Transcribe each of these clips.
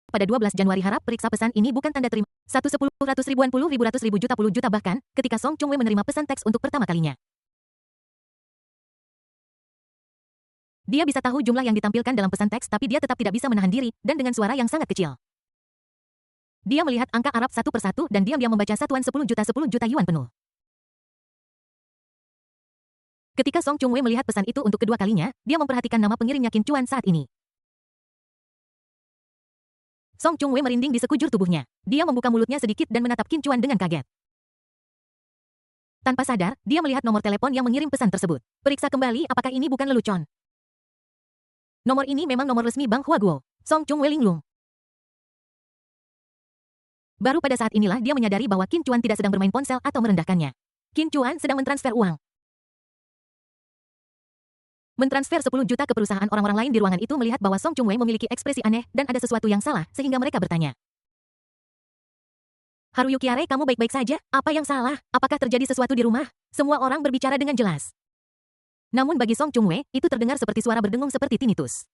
pada 12 Januari harap periksa pesan ini bukan tanda terima. 1 10 100 ribuan puluh ribu ratus ribu juta bahkan, ketika Song Chungwei menerima pesan teks untuk pertama kalinya. Dia bisa tahu jumlah yang ditampilkan dalam pesan teks tapi dia tetap tidak bisa menahan diri, dan dengan suara yang sangat kecil. Dia melihat angka Arab satu persatu dan diam-diam membaca satuan 10 juta yuan penuh. Ketika Song Chungwei melihat pesan itu untuk kedua kalinya, dia memperhatikan nama pengirimnya Qin Chuan saat ini. Song Chungwei merinding di sekujur tubuhnya. Dia membuka mulutnya sedikit dan menatap Qin Chuan dengan kaget. Tanpa sadar, dia melihat nomor telepon yang mengirim pesan tersebut. Periksa kembali apakah ini bukan lelucon. Nomor ini memang nomor resmi Bank Huaguo. Song Chungwei linglung. Baru pada saat inilah dia menyadari bahwa Qin Chuan tidak sedang bermain ponsel atau merendahkannya. Qin Chuan sedang mentransfer uang. Mentransfer 10 juta ke perusahaan orang-orang lain di ruangan itu melihat bahwa Song Chungwei memiliki ekspresi aneh dan ada sesuatu yang salah sehingga mereka bertanya. Haruyuki-are, kamu baik-baik saja? Apa yang salah? Apakah terjadi sesuatu di rumah? Semua orang berbicara dengan jelas. Namun bagi Song Chungwei, itu terdengar seperti suara berdengung seperti tinnitus.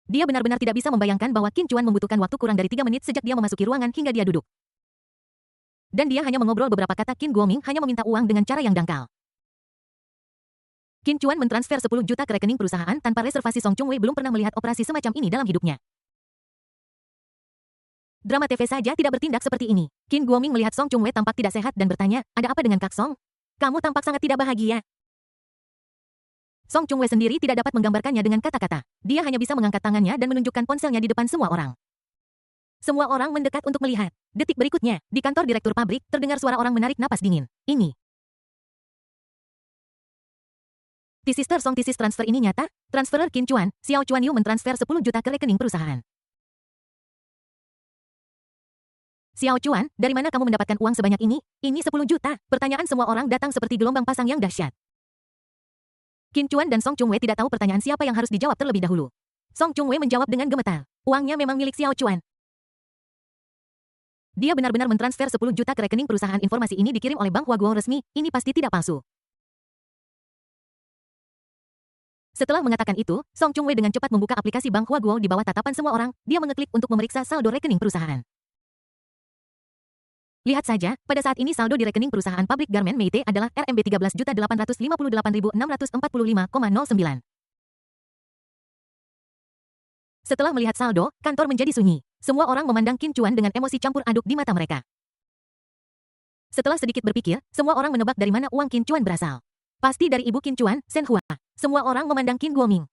Dia benar-benar tidak bisa membayangkan bahwa Qin Chuan membutuhkan waktu kurang dari 3 menit sejak dia memasuki ruangan hingga dia duduk. Dan dia hanya mengobrol beberapa kata. Qin Guoming hanya meminta uang dengan cara yang dangkal. Qin Chuan mentransfer 10 juta ke rekening perusahaan tanpa reservasi. Song Chungwei belum pernah melihat operasi semacam ini dalam hidupnya. Drama TV saja tidak bertindak seperti ini. Qin Guoming melihat Song Chungwei tampak tidak sehat dan bertanya, ada apa dengan Kak Song? Kamu tampak sangat tidak bahagia. Song Chungwei sendiri tidak dapat menggambarkannya dengan kata-kata. Dia hanya bisa mengangkat tangannya dan menunjukkan ponselnya di depan semua orang. Semua orang mendekat untuk melihat. Detik berikutnya, di kantor direktur pabrik, terdengar suara orang menarik napas dingin. Ini. T-Sister Song Thesis transfer ini nyata, transferer Qin Chuan, Xiao Chuan Yu mentransfer 10 juta ke rekening perusahaan. Xiao Chuan, dari mana kamu mendapatkan uang sebanyak ini? Ini 10 juta. Pertanyaan semua orang datang seperti gelombang pasang yang dahsyat. Qin Chuan dan Song Chungwei tidak tahu pertanyaan siapa yang harus dijawab terlebih dahulu. Song Chungwei menjawab dengan gemetar. Uangnya memang milik Xiao Chuan. Dia benar-benar mentransfer 10 juta ke rekening perusahaan. Informasi ini dikirim oleh Bank Huaguo resmi, ini pasti tidak palsu. Setelah mengatakan itu, Song Chungwei dengan cepat membuka aplikasi Bank Huaguo di bawah tatapan semua orang, dia mengeklik untuk memeriksa saldo rekening perusahaan. Lihat saja, pada saat ini saldo di rekening perusahaan pabrik garmen Meite adalah RMB 13.858.645,09. Setelah melihat saldo, kantor menjadi sunyi. Semua orang memandang Qin Chuan dengan emosi campur aduk di mata mereka. Setelah sedikit berpikir, semua orang menebak dari mana uang Qin Chuan berasal. Pasti dari ibu Qin Chuan, Shen Hua. Semua orang memandang Qin Guoming.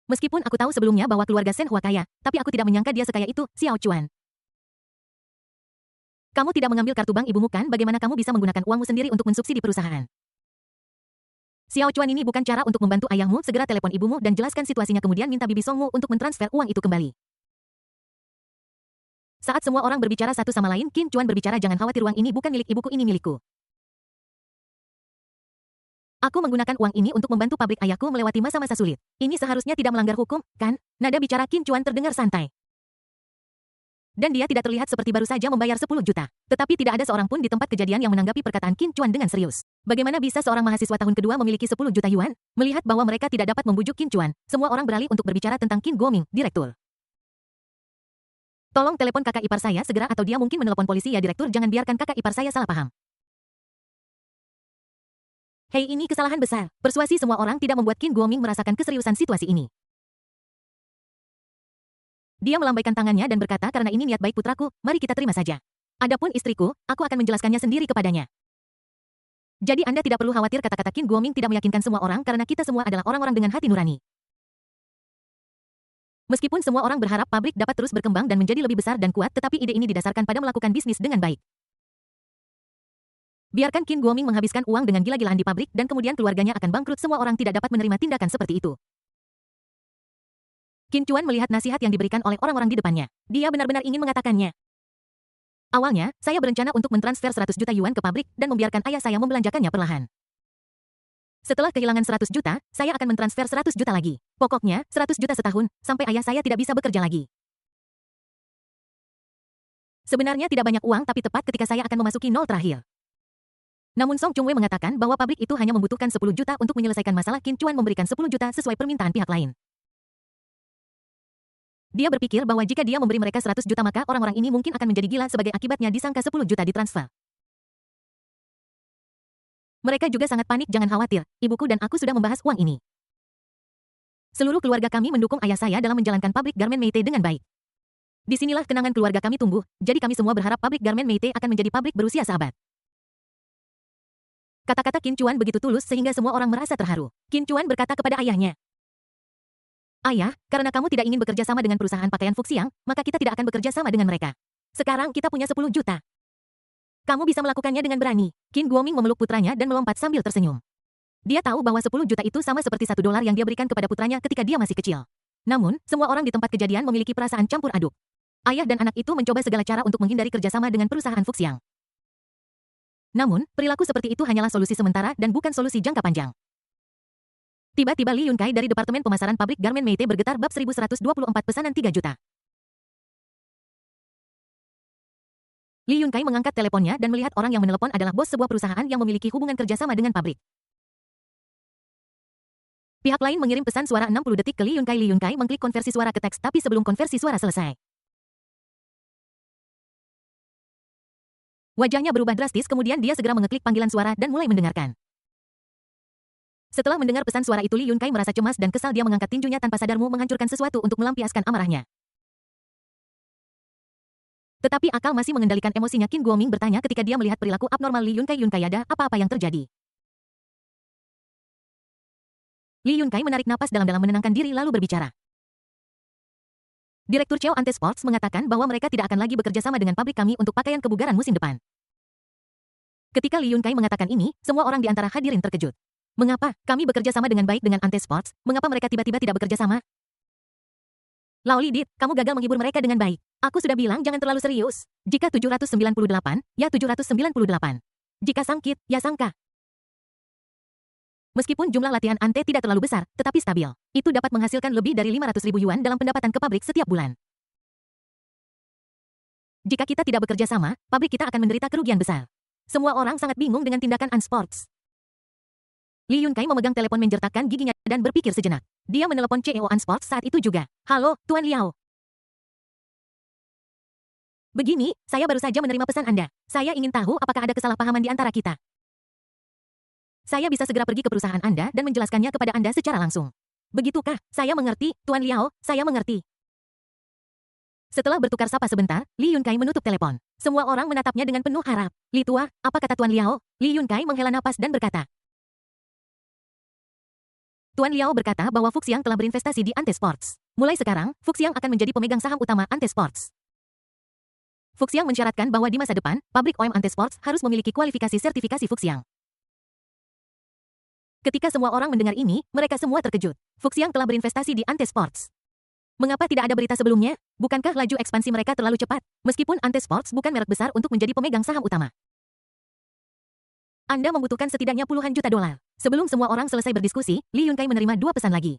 Meskipun aku tahu sebelumnya bahwa keluarga Shen Hua kaya, tapi aku tidak menyangka dia sekaya itu, Xiao Chuan. Kamu tidak mengambil kartu bank ibumu kan? Bagaimana kamu bisa menggunakan uangmu sendiri untuk mensubsidi perusahaan? Xiao Chuan, ini bukan cara untuk membantu ayahmu. Segera telepon ibumu dan jelaskan situasinya, kemudian minta bibi Songmu untuk mentransfer uang itu kembali. Saat semua orang berbicara satu sama lain, Qin Chuan berbicara, jangan khawatir, uang ini bukan milik ibuku, ini milikku. Aku menggunakan uang ini untuk membantu pabrik ayahku melewati masa-masa sulit. Ini seharusnya tidak melanggar hukum, kan? Nada bicara Qin Chuan terdengar santai. Dan dia tidak terlihat seperti baru saja membayar 10 juta. Tetapi tidak ada seorang pun di tempat kejadian yang menanggapi perkataan Qin Chuan dengan serius. Bagaimana bisa seorang mahasiswa tahun kedua memiliki 10 juta yuan? Melihat bahwa mereka tidak dapat membujuk Qin Chuan, semua orang beralih untuk berbicara tentang Qin Guoming, direktur. Tolong telepon kakak ipar saya segera atau dia mungkin menelepon polisi ya direktur, jangan biarkan kakak ipar saya salah paham. Hei, ini kesalahan besar. Persuasi semua orang tidak membuat Qin Guoming merasakan keseriusan situasi ini. Dia melambaikan tangannya dan berkata, karena ini niat baik putraku, mari kita terima saja. Adapun istriku, aku akan menjelaskannya sendiri kepadanya. Jadi Anda tidak perlu khawatir. Kata-kata Qin Guoming tidak meyakinkan semua orang karena kita semua adalah orang-orang dengan hati nurani. Meskipun semua orang berharap pabrik dapat terus berkembang dan menjadi lebih besar dan kuat, tetapi ide ini didasarkan pada melakukan bisnis dengan baik. Biarkan Qin Guoming menghabiskan uang dengan gila-gilaan di pabrik dan kemudian keluarganya akan bangkrut. Semua orang tidak dapat menerima tindakan seperti itu. Qin Chuan melihat nasihat yang diberikan oleh orang-orang di depannya. Dia benar-benar ingin mengatakannya. Awalnya, saya berencana untuk mentransfer 100 juta yuan ke pabrik dan membiarkan ayah saya membelanjakannya perlahan. Setelah kehilangan 100 juta, saya akan mentransfer 100 juta lagi. Pokoknya, 100 juta setahun, sampai ayah saya tidak bisa bekerja lagi. Sebenarnya tidak banyak uang, tapi tepat ketika saya akan memasuki nol terakhir. Namun Song Chungwei mengatakan bahwa pabrik itu hanya membutuhkan 10 juta untuk menyelesaikan masalah. Qin Chuan memberikan 10 juta sesuai permintaan pihak lain. Dia berpikir bahwa jika dia memberi mereka 100 juta maka orang-orang ini mungkin akan menjadi gila sebagai akibatnya disangka 10 juta ditransfer. Mereka juga sangat panik, jangan khawatir, ibuku dan aku sudah membahas uang ini. Seluruh keluarga kami mendukung ayah saya dalam menjalankan pabrik garmen Meite dengan baik. Disinilah kenangan keluarga kami tumbuh, jadi kami semua berharap pabrik garmen Meite akan menjadi pabrik berusia seabad. Kata-kata Qin Chuan begitu tulus sehingga semua orang merasa terharu. Qin Chuan berkata kepada ayahnya, "Ayah, karena kamu tidak ingin bekerja sama dengan perusahaan pakaian Fuxiang, maka kita tidak akan bekerja sama dengan mereka. Sekarang kita punya 10 juta. Kamu bisa melakukannya dengan berani." Qin Guoming memeluk putranya dan melompat sambil tersenyum. Dia tahu bahwa 10 juta itu sama seperti $1 yang dia berikan kepada putranya ketika dia masih kecil. Namun, semua orang di tempat kejadian memiliki perasaan campur aduk. Ayah dan anak itu mencoba segala cara untuk menghindari kerjasama dengan perusahaan Fuxiang. Namun, perilaku seperti itu hanyalah solusi sementara dan bukan solusi jangka panjang. Tiba-tiba Li Yunkai dari Departemen Pemasaran Pabrik Garmen Meite bergetar bab 1124 pesanan 3 juta. Li Yunkai mengangkat teleponnya dan melihat orang yang menelepon adalah bos sebuah perusahaan yang memiliki hubungan kerjasama dengan pabrik. Pihak lain mengirim pesan suara 60 detik ke Li Yunkai. Li Yunkai mengklik konversi suara ke teks tapi sebelum konversi suara selesai, wajahnya berubah drastis, kemudian dia segera mengeklik panggilan suara dan mulai mendengarkan. Setelah mendengar pesan suara itu Li Yunkai merasa cemas dan kesal, dia mengangkat tinjunya tanpa sadarmu menghancurkan sesuatu untuk melampiaskan amarahnya. Tetapi akal masih mengendalikan emosinya. Qin Guoming bertanya ketika dia melihat perilaku abnormal Li Yunkai. "Yunkai, ada apa-apa yang terjadi?" Li Yunkai menarik napas dalam-dalam menenangkan diri lalu berbicara. Direktur Cheo Ante Sports mengatakan bahwa mereka tidak akan lagi bekerja sama dengan pabrik kami untuk pakaian kebugaran musim depan. Ketika Li Yunkai mengatakan ini, semua orang di antara hadirin terkejut. Mengapa? Kami bekerja sama dengan baik dengan Ante Sports, mengapa mereka tiba-tiba tidak bekerja sama? Lao Lidit, kamu gagal menghibur mereka dengan baik. Aku sudah bilang jangan terlalu serius. Jika 798, ya 798. Jika sangkit, ya sangka. Meskipun jumlah latihan Ante tidak terlalu besar, tetapi stabil. Itu dapat menghasilkan lebih dari 500.000 yuan dalam pendapatan ke pabrik setiap bulan. Jika kita tidak bekerja sama, pabrik kita akan menderita kerugian besar. Semua orang sangat bingung dengan tindakan Ante Sports. Li Yunkai memegang telepon menjertakkan giginya dan berpikir sejenak. Dia menelepon CEO Ante Sports saat itu juga. "Halo, Tuan Liao. Begini, saya baru saja menerima pesan Anda. Saya ingin tahu apakah ada kesalahpahaman di antara kita. Saya bisa segera pergi ke perusahaan Anda dan menjelaskannya kepada Anda secara langsung." "Begitukah? Saya mengerti, Tuan Liao, saya mengerti." Setelah bertukar sapa sebentar, Li Yunkai menutup telepon. Semua orang menatapnya dengan penuh harap. "Li Tua, apa kata Tuan Liao?" Li Yunkai menghela napas dan berkata. Tuan Liao berkata bahwa Fuxiang telah berinvestasi di Ante Sports. Mulai sekarang, Fuxiang akan menjadi pemegang saham utama Ante Sports. Fuxiang mensyaratkan bahwa di masa depan, pabrik OEM Ante Sports harus memiliki kualifikasi sertifikasi Fuxiang. Ketika semua orang mendengar ini, mereka semua terkejut. Fuxiang telah berinvestasi di Ante Sports. Mengapa tidak ada berita sebelumnya? Bukankah laju ekspansi mereka terlalu cepat? Meskipun Ante Sports bukan merek besar untuk menjadi pemegang saham utama, Anda membutuhkan setidaknya puluhan juta dolar. Sebelum semua orang selesai berdiskusi, Li Yunkai menerima 2 pesan lagi.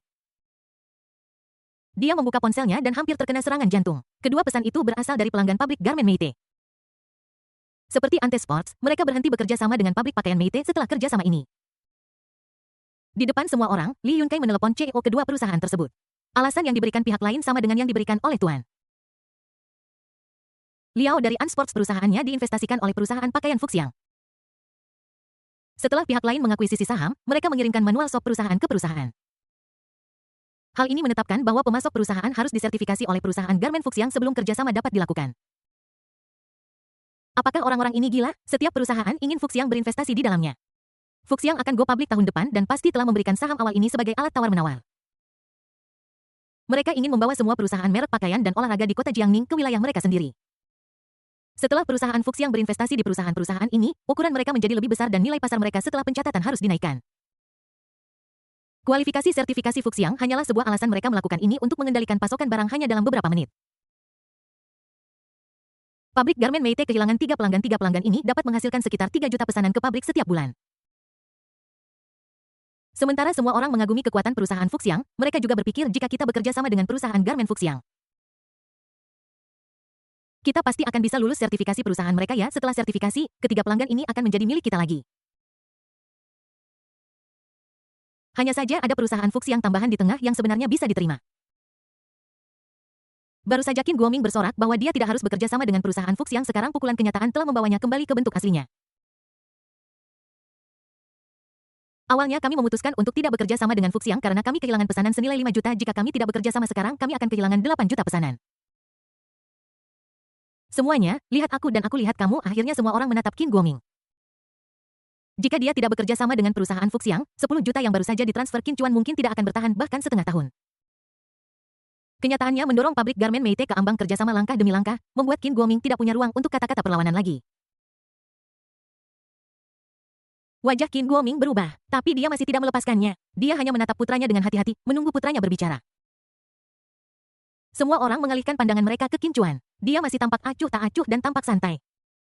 Dia membuka ponselnya dan hampir terkena serangan jantung. Kedua pesan itu berasal dari pelanggan pabrik garmen Meite. Seperti Ante Sports, mereka berhenti bekerja sama dengan pabrik pakaian Meite setelah kerja sama ini. Di depan semua orang, Li Yunkai menelepon CEO kedua perusahaan tersebut. Alasan yang diberikan pihak lain sama dengan yang diberikan oleh Tuan Liao dari Ante Sports, perusahaannya diinvestasikan oleh perusahaan pakaian Fuxiang. Setelah pihak lain mengakuisisi saham, mereka mengirimkan manual SOP perusahaan ke perusahaan. Hal ini menetapkan bahwa pemasok perusahaan harus disertifikasi oleh perusahaan garmen Fuxiang sebelum kerjasama dapat dilakukan. Apakah orang-orang ini gila? Setiap perusahaan ingin Fuxiang berinvestasi di dalamnya. Fuxiang akan go public tahun depan dan pasti telah memberikan saham awal ini sebagai alat tawar-menawar. Mereka ingin membawa semua perusahaan merek pakaian dan olahraga di kota Jiangning ke wilayah mereka sendiri. Setelah perusahaan Fuxiang berinvestasi di perusahaan-perusahaan ini, ukuran mereka menjadi lebih besar dan nilai pasar mereka setelah pencatatan harus dinaikkan. Kualifikasi sertifikasi Fuxiang hanyalah sebuah alasan mereka melakukan ini untuk mengendalikan pasokan barang hanya dalam beberapa menit. Pabrik garmen Meite kehilangan 3 pelanggan. 3 pelanggan ini dapat menghasilkan sekitar 3 juta pesanan ke pabrik setiap bulan. Sementara semua orang mengagumi kekuatan perusahaan Fuxiang, mereka juga berpikir jika kita bekerja sama dengan perusahaan garmen Fuxiang, kita pasti akan bisa lulus sertifikasi perusahaan mereka ya. Setelah sertifikasi, ketiga pelanggan ini akan menjadi milik kita lagi. Hanya saja ada perusahaan Fuxiang tambahan di tengah yang sebenarnya bisa diterima. Baru saja Qin Guoming bersorak bahwa dia tidak harus bekerja sama dengan perusahaan Fuchs yang sekarang pukulan kenyataan telah membawanya kembali ke bentuk aslinya. Awalnya kami memutuskan untuk tidak bekerja sama dengan Fuxiang karena kami kehilangan pesanan senilai 5 juta. Jika kami tidak bekerja sama sekarang, kami akan kehilangan 8 juta pesanan. Semuanya, lihat aku dan aku lihat kamu, akhirnya semua orang menatap Qin Guoming. Jika dia tidak bekerja sama dengan perusahaan Fuxiang, 10 juta yang baru saja ditransfer Qin Chuan mungkin tidak akan bertahan bahkan setengah tahun. Kenyataannya mendorong pabrik garmen Meite ke ambang kerjasama langkah demi langkah, membuat Qin Guoming tidak punya ruang untuk kata-kata perlawanan lagi. Wajah Qin Guoming berubah, tapi dia masih tidak melepaskannya. Dia hanya menatap putranya dengan hati-hati, menunggu putranya berbicara. Semua orang mengalihkan pandangan mereka ke Qin Chuan. Dia masih tampak acuh tak acuh dan tampak santai.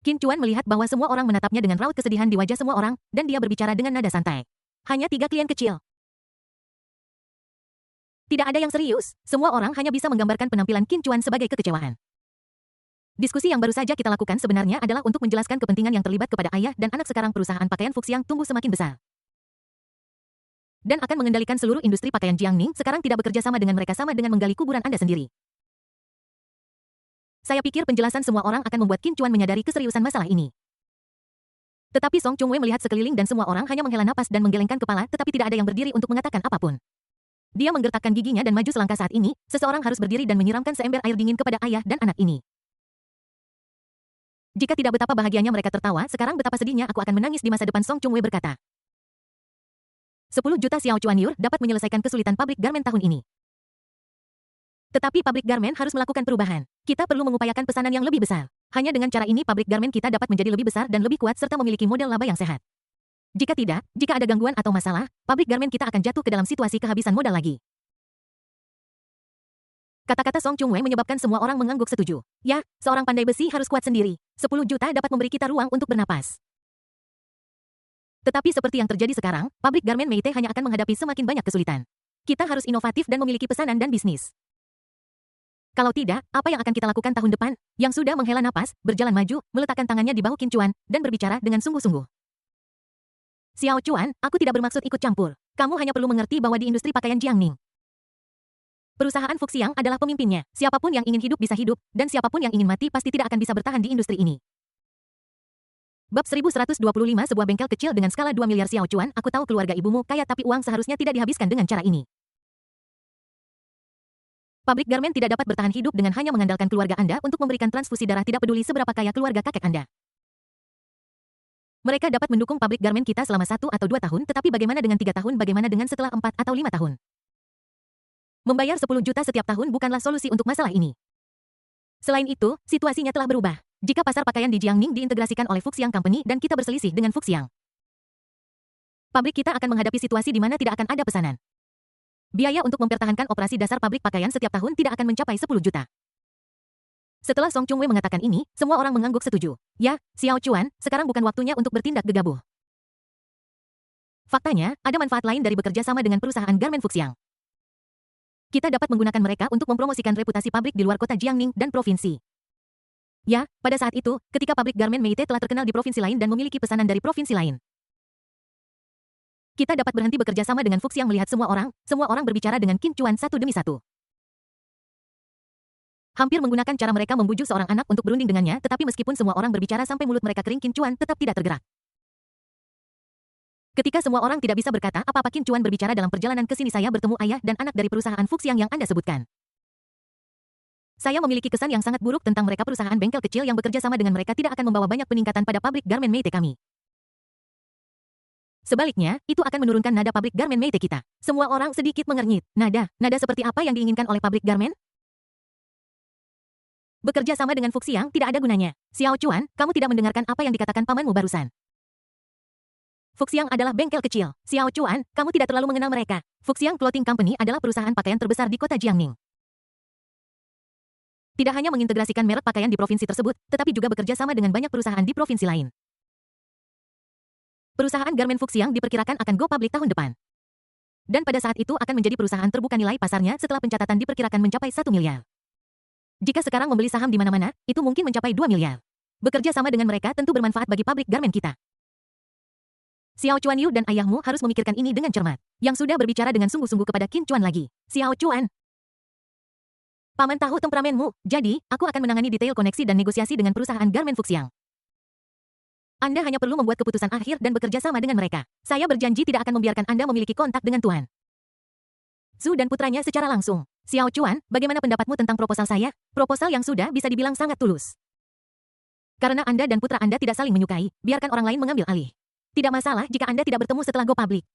Qin Chuan melihat bahwa semua orang menatapnya dengan raut kesedihan di wajah semua orang, dan dia berbicara dengan nada santai. Hanya 3 klien kecil. Tidak ada yang serius, semua orang hanya bisa menggambarkan penampilan Qin Chuan sebagai kekecewaan. Diskusi yang baru saja kita lakukan sebenarnya adalah untuk menjelaskan kepentingan yang terlibat kepada ayah dan anak sekarang perusahaan pakaian Fuxiang tumbuh semakin besar. Dan akan mengendalikan seluruh industri pakaian Jiangning sekarang tidak bekerja sama dengan mereka sama dengan menggali kuburan Anda sendiri. Saya pikir penjelasan semua orang akan membuat Qin Chuan menyadari keseriusan masalah ini. Tetapi Song Chungwei melihat sekeliling dan semua orang hanya menghela napas dan menggelengkan kepala tetapi tidak ada yang berdiri untuk mengatakan apapun. Dia menggertakkan giginya dan maju selangkah saat ini, seseorang harus berdiri dan menyiramkan seember air dingin kepada ayah dan anak ini. Jika tidak betapa bahagianya mereka tertawa, sekarang betapa sedihnya aku akan menangis di masa depan, Song Chungwei berkata. 10 juta Xiao Chuanyur dapat menyelesaikan kesulitan pabrik garmen tahun ini. Tetapi pabrik garmen harus melakukan perubahan. Kita perlu mengupayakan pesanan yang lebih besar. Hanya dengan cara ini pabrik garmen kita dapat menjadi lebih besar dan lebih kuat serta memiliki model laba yang sehat. Jika tidak, jika ada gangguan atau masalah, pabrik garmen kita akan jatuh ke dalam situasi kehabisan modal lagi. Kata-kata Song Chungwei menyebabkan semua orang mengangguk setuju. Ya, seorang pandai besi harus kuat sendiri. 10 juta dapat memberi kita ruang untuk bernapas. Tetapi seperti yang terjadi sekarang, pabrik garmen Meite hanya akan menghadapi semakin banyak kesulitan. Kita harus inovatif dan memiliki pesanan dan bisnis. Kalau tidak, apa yang akan kita lakukan tahun depan? Yang sudah menghela napas, berjalan maju, meletakkan tangannya di bahu Qin Chuan, dan berbicara dengan sungguh-sungguh. Xiao Chuan, aku tidak bermaksud ikut campur. Kamu hanya perlu mengerti bahwa di industri pakaian Jiangning, perusahaan Fuxiang adalah pemimpinnya. Siapapun yang ingin hidup bisa hidup, dan siapapun yang ingin mati pasti tidak akan bisa bertahan di industri ini. Bab 1125 sebuah bengkel kecil dengan skala 2 miliar Xiao Chuan, aku tahu keluarga ibumu kaya tapi uang seharusnya tidak dihabiskan dengan cara ini. Pabrik garmen tidak dapat bertahan hidup dengan hanya mengandalkan keluarga Anda untuk memberikan transfusi darah, tidak peduli seberapa kaya keluarga kakek Anda. Mereka dapat mendukung pabrik garmen kita selama 1 atau 2 tahun, tetapi bagaimana dengan 3 tahun, bagaimana dengan setelah 4 atau 5 tahun? Membayar 10 juta setiap tahun bukanlah solusi untuk masalah ini. Selain itu, situasinya telah berubah. Jika pasar pakaian di Jiangning diintegrasikan oleh Fuxiang Company dan kita berselisih dengan Fuxiang, pabrik kita akan menghadapi situasi di mana tidak akan ada pesanan. Biaya untuk mempertahankan operasi dasar pabrik pakaian setiap tahun tidak akan mencapai 10 juta. Setelah Song Chungwei mengatakan ini, semua orang mengangguk setuju. Ya, Xiao Chuan, sekarang bukan waktunya untuk bertindak gegabah. Faktanya, ada manfaat lain dari bekerja sama dengan perusahaan garmen Fuxiang. Kita dapat menggunakan mereka untuk mempromosikan reputasi pabrik di luar kota Jiangning dan provinsi. Ya, pada saat itu, ketika pabrik garmen Meite telah terkenal di provinsi lain dan memiliki pesanan dari provinsi lain, kita dapat berhenti bekerja sama dengan Fuxiang. Melihat semua orang berbicara dengan Qin Chuan satu demi satu. Hampir menggunakan cara mereka membujuk seorang anak untuk berunding dengannya, tetapi meskipun semua orang berbicara sampai mulut mereka kering, Qin Chuan tetap tidak tergerak. Ketika semua orang tidak bisa berkata apa-apa, Qin Chuan berbicara, dalam perjalanan ke sini saya bertemu ayah dan anak dari perusahaan Fuxiang yang Anda sebutkan. Saya memiliki kesan yang sangat buruk tentang mereka. Perusahaan bengkel kecil yang bekerja sama dengan mereka tidak akan membawa banyak peningkatan pada pabrik garmen Meite kami. Sebaliknya, itu akan menurunkan nada pabrik garmen Meite kita. Semua orang sedikit mengernyit. Nada seperti apa yang diinginkan oleh pabrik garmen? Bekerja sama dengan Fuxiang tidak ada gunanya. Xiao Chuan, kamu tidak mendengarkan apa yang dikatakan pamanmu barusan. Fuxiang adalah bengkel kecil. Xiao Chuan, kamu tidak terlalu mengenal mereka. Fuxiang Clothing Company adalah perusahaan pakaian terbesar di kota Jiangning. Tidak hanya mengintegrasikan merek pakaian di provinsi tersebut, tetapi juga bekerja sama dengan banyak perusahaan di provinsi lain. Perusahaan garmen Fuxiang diperkirakan akan go public tahun depan. Dan pada saat itu akan menjadi perusahaan terbuka. Nilai pasarnya setelah pencatatan diperkirakan mencapai 1 miliar. Jika sekarang membeli saham di mana-mana, itu mungkin mencapai 2 miliar. Bekerja sama dengan mereka tentu bermanfaat bagi pabrik garmen kita. Xiao Chuan Yu dan ayahmu harus memikirkan ini dengan cermat. Yang sudah berbicara dengan sungguh-sungguh kepada Qin Chuan lagi. Xiao Chuan, Paman tahu temperamenmu, jadi aku akan menangani detail koneksi dan negosiasi dengan perusahaan garmen Fuxiang. Anda hanya perlu membuat keputusan akhir dan bekerja sama dengan mereka. Saya berjanji tidak akan membiarkan Anda memiliki kontak dengan Tuan Zhu dan putranya secara langsung. Xiao Chuan, bagaimana pendapatmu tentang proposal saya? Proposal yang sudah bisa dibilang sangat tulus. Karena Anda dan putra Anda tidak saling menyukai, biarkan orang lain mengambil alih. Tidak masalah jika Anda tidak bertemu setelah go public.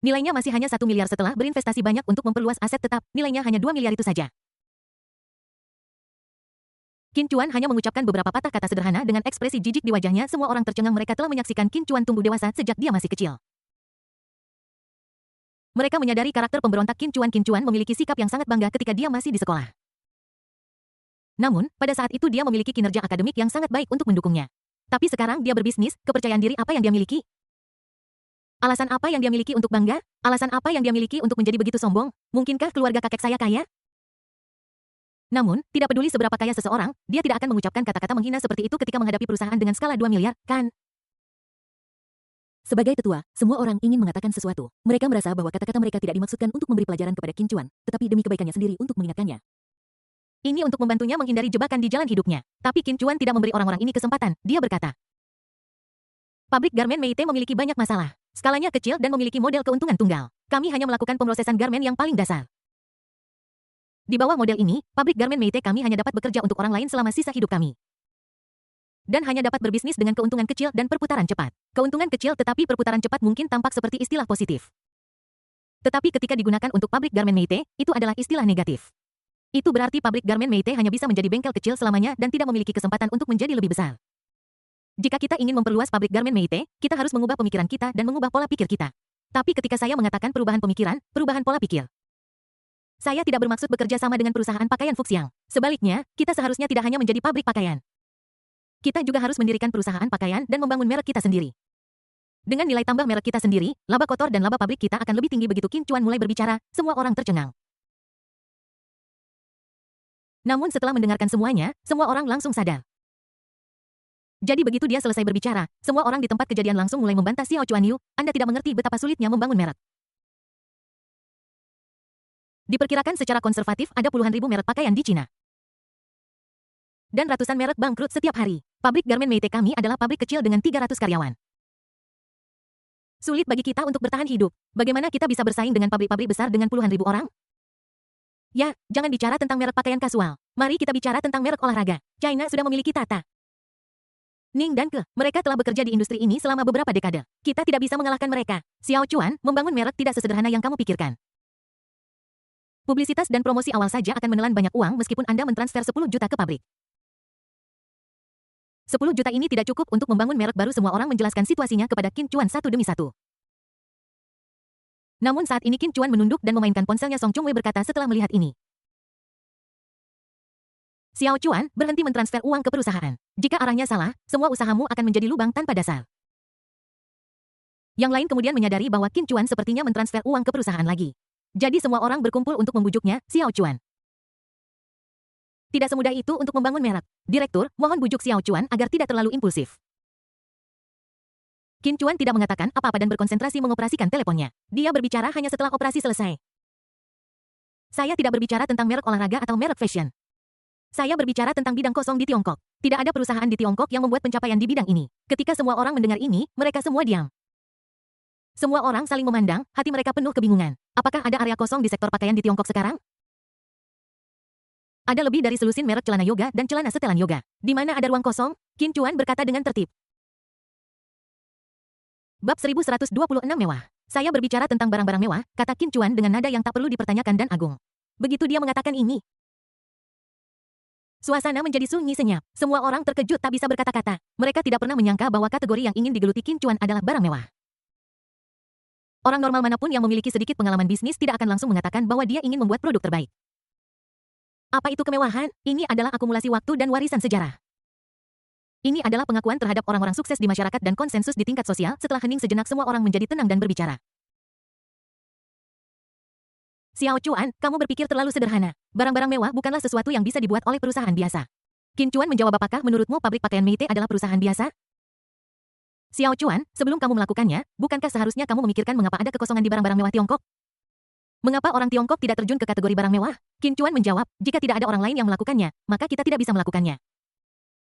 Nilainya masih hanya 1 miliar setelah berinvestasi banyak untuk memperluas aset tetap, nilainya hanya 2 miliar itu saja. Qin Chuan hanya mengucapkan beberapa patah kata sederhana dengan ekspresi jijik di wajahnya. Semua orang tercengang, mereka telah menyaksikan Qin Chuan tumbuh dewasa sejak dia masih kecil. Mereka menyadari karakter pemberontak Qin Chuan memiliki sikap yang sangat bangga ketika dia masih di sekolah. Namun, pada saat itu dia memiliki kinerja akademik yang sangat baik untuk mendukungnya. Tapi sekarang dia berbisnis, kepercayaan diri apa yang dia miliki? Alasan apa yang dia miliki untuk bangga? Alasan apa yang dia miliki untuk menjadi begitu sombong? Mungkinkah keluarga kakek saya kaya? Namun, tidak peduli seberapa kaya seseorang, dia tidak akan mengucapkan kata-kata menghina seperti itu ketika menghadapi perusahaan dengan skala 2 miliar, kan? Sebagai tetua, semua orang ingin mengatakan sesuatu. Mereka merasa bahwa kata-kata mereka tidak dimaksudkan untuk memberi pelajaran kepada Qin Chuan, tetapi demi kebaikannya sendiri untuk mengingatkannya. Ini untuk membantunya menghindari jebakan di jalan hidupnya. Tapi Qin Chuan tidak memberi orang-orang ini kesempatan. Dia berkata, pabrik garmen Meite memiliki banyak masalah. Skalanya kecil dan memiliki model keuntungan tunggal. Kami hanya melakukan pemrosesan garmen yang paling dasar. Di bawah model ini, pabrik garmen Meite kami hanya dapat bekerja untuk orang lain selama sisa hidup kami. Dan hanya dapat berbisnis dengan keuntungan kecil dan perputaran cepat. Keuntungan kecil tetapi perputaran cepat mungkin tampak seperti istilah positif. Tetapi ketika digunakan untuk pabrik garmen Meite, itu adalah istilah negatif. Itu berarti pabrik garmen Meite hanya bisa menjadi bengkel kecil selamanya dan tidak memiliki kesempatan untuk menjadi lebih besar. Jika kita ingin memperluas pabrik garmen Meite, kita harus mengubah pemikiran kita dan mengubah pola pikir kita. Tapi ketika saya mengatakan perubahan pemikiran, perubahan pola pikir, saya tidak bermaksud bekerja sama dengan perusahaan pakaian Fuxiang. Sebaliknya, kita seharusnya tidak hanya menjadi pabrik pakaian. Kita juga harus mendirikan perusahaan pakaian dan membangun merek kita sendiri. Dengan nilai tambah merek kita sendiri, laba kotor dan laba pabrik kita akan lebih tinggi. Begitu Qin Chuan mulai berbicara, semua orang tercengang. Namun setelah mendengarkan semuanya, semua orang langsung sadar. Jadi begitu dia selesai berbicara, semua orang di tempat kejadian langsung mulai membantah Xiao Chuan Yu, Anda tidak mengerti betapa sulitnya membangun merek. Diperkirakan secara konservatif ada puluhan ribu merek pakaian di Cina. Dan ratusan merek bangkrut setiap hari. Pabrik garmen Meite kami adalah pabrik kecil dengan 300 karyawan. Sulit bagi kita untuk bertahan hidup. Bagaimana kita bisa bersaing dengan pabrik-pabrik besar dengan puluhan ribu orang? Ya, jangan bicara tentang merek pakaian kasual. Mari kita bicara tentang merek olahraga. China sudah memiliki Tata, Ning dan Ke. Mereka telah bekerja di industri ini selama beberapa dekade. Kita tidak bisa mengalahkan mereka. Xiao Chuan, membangun merek tidak sesederhana yang kamu pikirkan. Publisitas dan promosi awal saja akan menelan banyak uang meskipun Anda mentransfer 10 juta ke pabrik. 10 juta ini tidak cukup untuk membangun merek baru. Semua orang menjelaskan situasinya kepada Qin Chuan satu demi satu. Namun saat ini Qin Chuan menunduk dan memainkan ponselnya. Song Chungwei berkata setelah melihat ini. Xiao Chuan, berhenti mentransfer uang ke perusahaan. Jika arahnya salah, semua usahamu akan menjadi lubang tanpa dasar. Yang lain kemudian menyadari bahwa Qin Chuan sepertinya mentransfer uang ke perusahaan lagi. Jadi semua orang berkumpul untuk membujuknya, Xiao Chuan. Tidak semudah itu untuk membangun merek. Direktur, mohon bujuk Xiao Chuan agar tidak terlalu impulsif. Qin Chuan tidak mengatakan apa-apa dan berkonsentrasi mengoperasikan teleponnya. Dia berbicara hanya setelah operasi selesai. Saya tidak berbicara tentang merek olahraga atau merek fashion. Saya berbicara tentang bidang kosong di Tiongkok. Tidak ada perusahaan di Tiongkok yang membuat pencapaian di bidang ini. Ketika semua orang mendengar ini, mereka semua diam. Semua orang saling memandang, hati mereka penuh kebingungan. Apakah ada area kosong di sektor pakaian di Tiongkok sekarang? Ada lebih dari selusin merek celana yoga dan celana setelan yoga. Di mana ada ruang kosong? Qin Chuan berkata dengan tertib. Bab 1126 mewah. Saya berbicara tentang barang-barang mewah, kata Qin Chuan dengan nada yang tak perlu dipertanyakan dan agung. Begitu dia mengatakan ini, suasana menjadi sunyi senyap. Semua orang terkejut tak bisa berkata-kata. Mereka tidak pernah menyangka bahwa kategori yang ingin digeluti Qin Chuan adalah barang mewah. Orang normal manapun yang memiliki sedikit pengalaman bisnis tidak akan langsung mengatakan bahwa dia ingin membuat produk terbaik. Apa itu kemewahan? Ini adalah akumulasi waktu dan warisan sejarah. Ini adalah pengakuan terhadap orang-orang sukses di masyarakat dan konsensus di tingkat sosial. Setelah hening sejenak semua orang menjadi tenang dan berbicara. Xiao Chuan, kamu berpikir terlalu sederhana. Barang-barang mewah bukanlah sesuatu yang bisa dibuat oleh perusahaan biasa. Qin Chuan menjawab, apakah menurutmu pabrik pakaian Meite adalah perusahaan biasa? Xiao Chuan, sebelum kamu melakukannya, bukankah seharusnya kamu memikirkan mengapa ada kekosongan di barang-barang mewah Tiongkok? Mengapa orang Tiongkok tidak terjun ke kategori barang mewah? Qin Chuan menjawab, jika tidak ada orang lain yang melakukannya, maka kita tidak bisa melakukannya.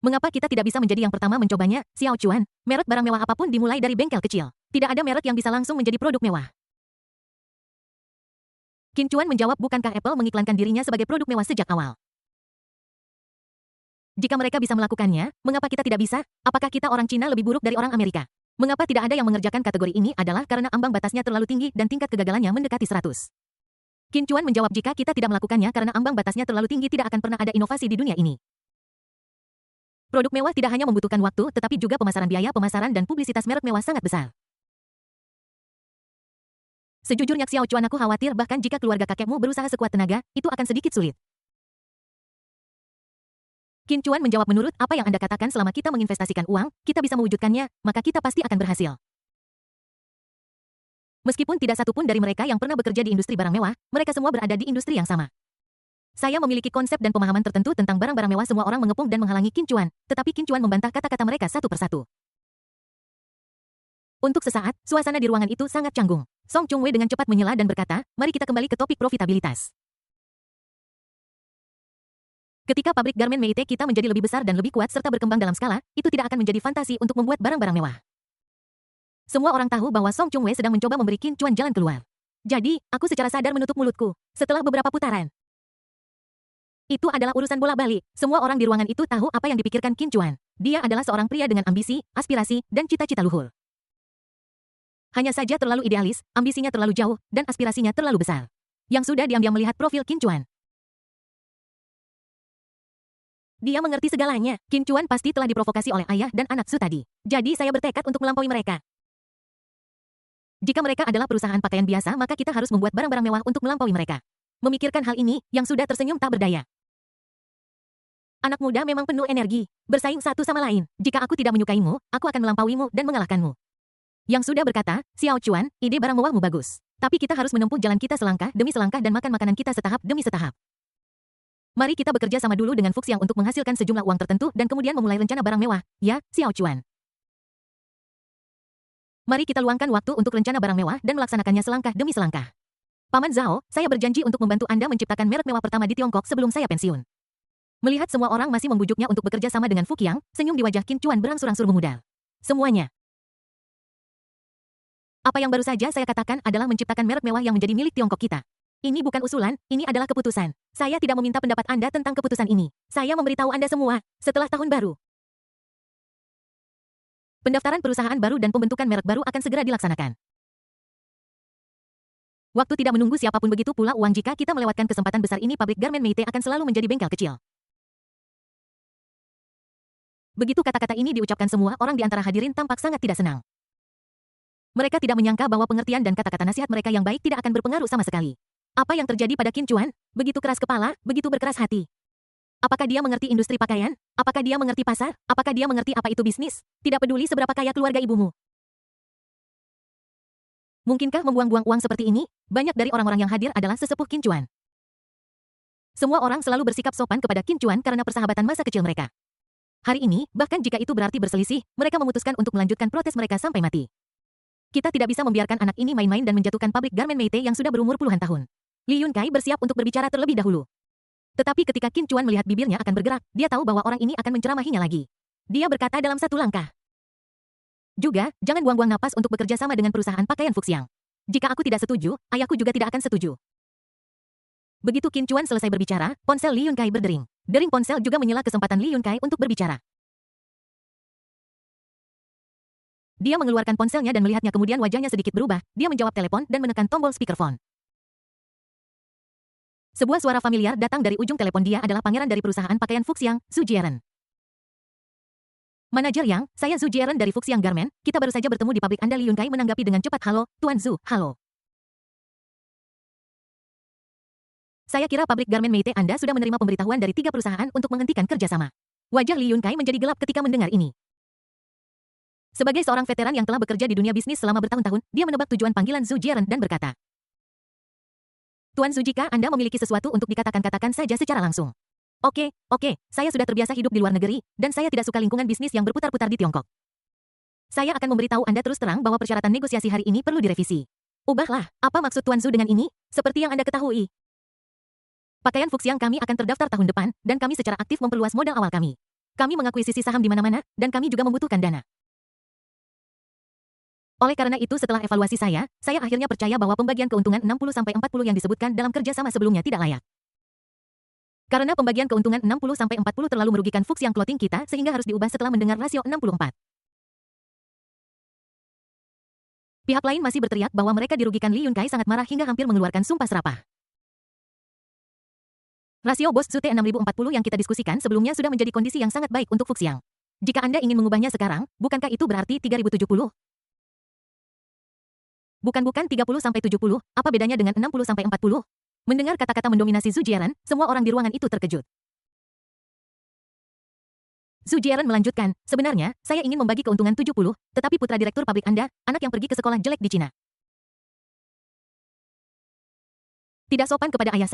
Mengapa kita tidak bisa menjadi yang pertama mencobanya, Xiao Chuan? Merek barang mewah apapun dimulai dari bengkel kecil. Tidak ada merek yang bisa langsung menjadi produk mewah. Qin Chuan menjawab, bukankah Apple mengiklankan dirinya sebagai produk mewah sejak awal? Jika mereka bisa melakukannya, mengapa kita tidak bisa? Apakah kita orang Cina lebih buruk dari orang Amerika? Mengapa tidak ada yang mengerjakan kategori ini adalah karena ambang batasnya terlalu tinggi dan tingkat kegagalannya mendekati 100. Qin Chuan menjawab, jika kita tidak melakukannya karena ambang batasnya terlalu tinggi tidak akan pernah ada inovasi di dunia ini. Produk mewah tidak hanya membutuhkan waktu, tetapi juga pemasaran, biaya pemasaran dan publisitas merek mewah sangat besar. Sejujurnya Xiao Chuan, aku khawatir bahkan jika keluarga kakekmu berusaha sekuat tenaga, itu akan sedikit sulit. Qin Chuan menjawab, menurut apa yang Anda katakan, selama kita menginvestasikan uang, kita bisa mewujudkannya, maka kita pasti akan berhasil. Meskipun tidak satu pun dari mereka yang pernah bekerja di industri barang mewah, mereka semua berada di industri yang sama. Saya memiliki konsep dan pemahaman tertentu tentang barang-barang mewah. Semua orang mengepung dan menghalangi Qin Chuan, tetapi Qin Chuan membantah kata-kata mereka satu persatu. Untuk sesaat, suasana di ruangan itu sangat canggung. Song Chungwei dengan cepat menyela dan berkata, mari kita kembali ke topik profitabilitas. Ketika pabrik garmen Meite kita menjadi lebih besar dan lebih kuat serta berkembang dalam skala, itu tidak akan menjadi fantasi untuk membuat barang-barang mewah. Semua orang tahu bahwa Song Chungwei sedang mencoba memberi Qin Chuan jalan keluar. Jadi, aku secara sadar menutup mulutku. Setelah beberapa putaran, itu adalah urusan bola-balik. Semua orang di ruangan itu tahu apa yang dipikirkan Qin Chuan. Dia adalah seorang pria dengan ambisi, aspirasi, dan cita-cita luhur. Hanya saja terlalu idealis, ambisinya terlalu jauh, dan aspirasinya terlalu besar. Yang sudah diam-diam melihat profil Qin Chuan. Dia mengerti segalanya. Qin Chuan pasti telah diprovokasi oleh ayah dan anak Su tadi. Jadi saya bertekad untuk melampaui mereka. Jika mereka adalah perusahaan pakaian biasa, maka kita harus membuat barang-barang mewah untuk melampaui mereka. Memikirkan hal ini, yang sudah tersenyum tak berdaya. Anak muda memang penuh energi, bersaing satu sama lain. Jika aku tidak menyukaimu, aku akan melampauimu dan mengalahkanmu. Yang sudah berkata, Xiao Chuan, ide barang mewahmu bagus. Tapi kita harus menempuh jalan kita selangkah demi selangkah dan makan makanan kita setahap demi setahap. Mari kita bekerja sama dulu dengan Fuxiang untuk menghasilkan sejumlah uang tertentu dan kemudian memulai rencana barang mewah, ya, Xiao Chuan. Mari kita luangkan waktu untuk rencana barang mewah dan melaksanakannya selangkah demi selangkah. Paman Zhao, saya berjanji untuk membantu Anda menciptakan merek mewah pertama di Tiongkok sebelum saya pensiun. Melihat semua orang masih membujuknya untuk bekerja sama dengan Fuxiang, senyum di wajah Qin Chuan berangsur-angsur memudar. Semuanya. Apa yang baru saja saya katakan adalah menciptakan merek mewah yang menjadi milik Tiongkok kita. Ini bukan usulan, ini adalah keputusan. Saya tidak meminta pendapat Anda tentang keputusan ini. Saya memberitahu Anda semua, setelah tahun baru. Pendaftaran perusahaan baru dan pembentukan merek baru akan segera dilaksanakan. Waktu tidak menunggu siapapun, begitu pula uang. Jika kita melewatkan kesempatan besar ini, pabrik garmen Meite akan selalu menjadi bengkel kecil. Begitu kata-kata ini diucapkan, semua orang di antara hadirin tampak sangat tidak senang. Mereka tidak menyangka bahwa pengertian dan kata-kata nasihat mereka yang baik tidak akan berpengaruh sama sekali. Apa yang terjadi pada Qin Chuan? Begitu keras kepala, begitu berkeras hati. Apakah dia mengerti industri pakaian? Apakah dia mengerti pasar? Apakah dia mengerti apa itu bisnis? Tidak peduli seberapa kaya keluarga ibumu. Mungkinkah membuang-buang uang seperti ini? Banyak dari orang-orang yang hadir adalah sesepuh Qin Chuan. Semua orang selalu bersikap sopan kepada Qin Chuan karena persahabatan masa kecil mereka. Hari ini, bahkan jika itu berarti berselisih, mereka memutuskan untuk melanjutkan protes mereka sampai mati. Kita tidak bisa membiarkan anak ini main-main dan menjatuhkan pabrik garmen Meite yang sudah berumur puluhan tahun. Li Yunkai bersiap untuk berbicara terlebih dahulu. Tetapi ketika Qin Chuan melihat bibirnya akan bergerak, dia tahu bahwa orang ini akan menceramahinya lagi. Dia berkata dalam satu langkah. Juga, jangan buang-buang napas untuk bekerja sama dengan perusahaan pakaian Fuxiang. Jika aku tidak setuju, ayahku juga tidak akan setuju. Begitu Qin Chuan selesai berbicara, ponsel Li Yunkai berdering. Dering ponsel juga menyela kesempatan Li Yunkai untuk berbicara. Dia mengeluarkan ponselnya dan melihatnya, kemudian wajahnya sedikit berubah. Dia menjawab telepon dan menekan tombol speakerphone. Sebuah suara familiar datang dari ujung telepon. Dia adalah pangeran dari perusahaan pakaian Fuxiang, Zhu Jieren. Manajer Yang, saya Zhu Jieren dari Fuxiang Garment. Kita baru saja bertemu di pabrik Anda. Li Yunkai menanggapi dengan cepat. Halo, Tuan Zhu, halo. Saya kira pabrik garmen Meite Anda sudah menerima pemberitahuan dari 3 perusahaan untuk menghentikan kerjasama. Wajah Li Yunkai menjadi gelap ketika mendengar ini. Sebagai seorang veteran yang telah bekerja di dunia bisnis selama bertahun-tahun, dia menebak tujuan panggilan Zhu Jieren dan berkata, Tuan Zhu, jika Anda memiliki sesuatu untuk dikatakan, katakan saja secara langsung. Oke, saya sudah terbiasa hidup di luar negeri, dan saya tidak suka lingkungan bisnis yang berputar-putar di Tiongkok. Saya akan memberitahu Anda terus terang bahwa persyaratan negosiasi hari ini perlu direvisi. Ubahlah, apa maksud Tuan Zhu dengan ini? Seperti yang Anda ketahui, pakaian Fuxiang kami akan terdaftar tahun depan, dan kami secara aktif memperluas modal awal kami. Kami mengakuisisi saham di mana-mana, dan kami juga membutuhkan dana. Oleh karena itu setelah evaluasi saya akhirnya percaya bahwa pembagian keuntungan 60-40 yang disebutkan dalam kerjasama sebelumnya tidak layak. Karena pembagian keuntungan 60-40 terlalu merugikan Fuxiang Clothing kita sehingga harus diubah setelah mendengar rasio 64. Pihak lain masih berteriak bahwa mereka dirugikan. Li Yunkai sangat marah hingga hampir mengeluarkan sumpah serapah. Rasio Bos Zute 6040 yang kita diskusikan sebelumnya sudah menjadi kondisi yang sangat baik untuk Fuxiang. Jika Anda ingin mengubahnya sekarang, bukankah itu berarti 3070? Bukan 30-70, apa bedanya dengan 60-40? Mendengar kata-kata mendominasi Zhu Jiaran, semua orang di ruangan itu terkejut. Zhu Jiaran melanjutkan, sebenarnya, saya ingin membagi keuntungan 70, tetapi putra direktur pabrik Anda, anak yang pergi ke sekolah jelek di Cina. Tidak sopan kepada ayah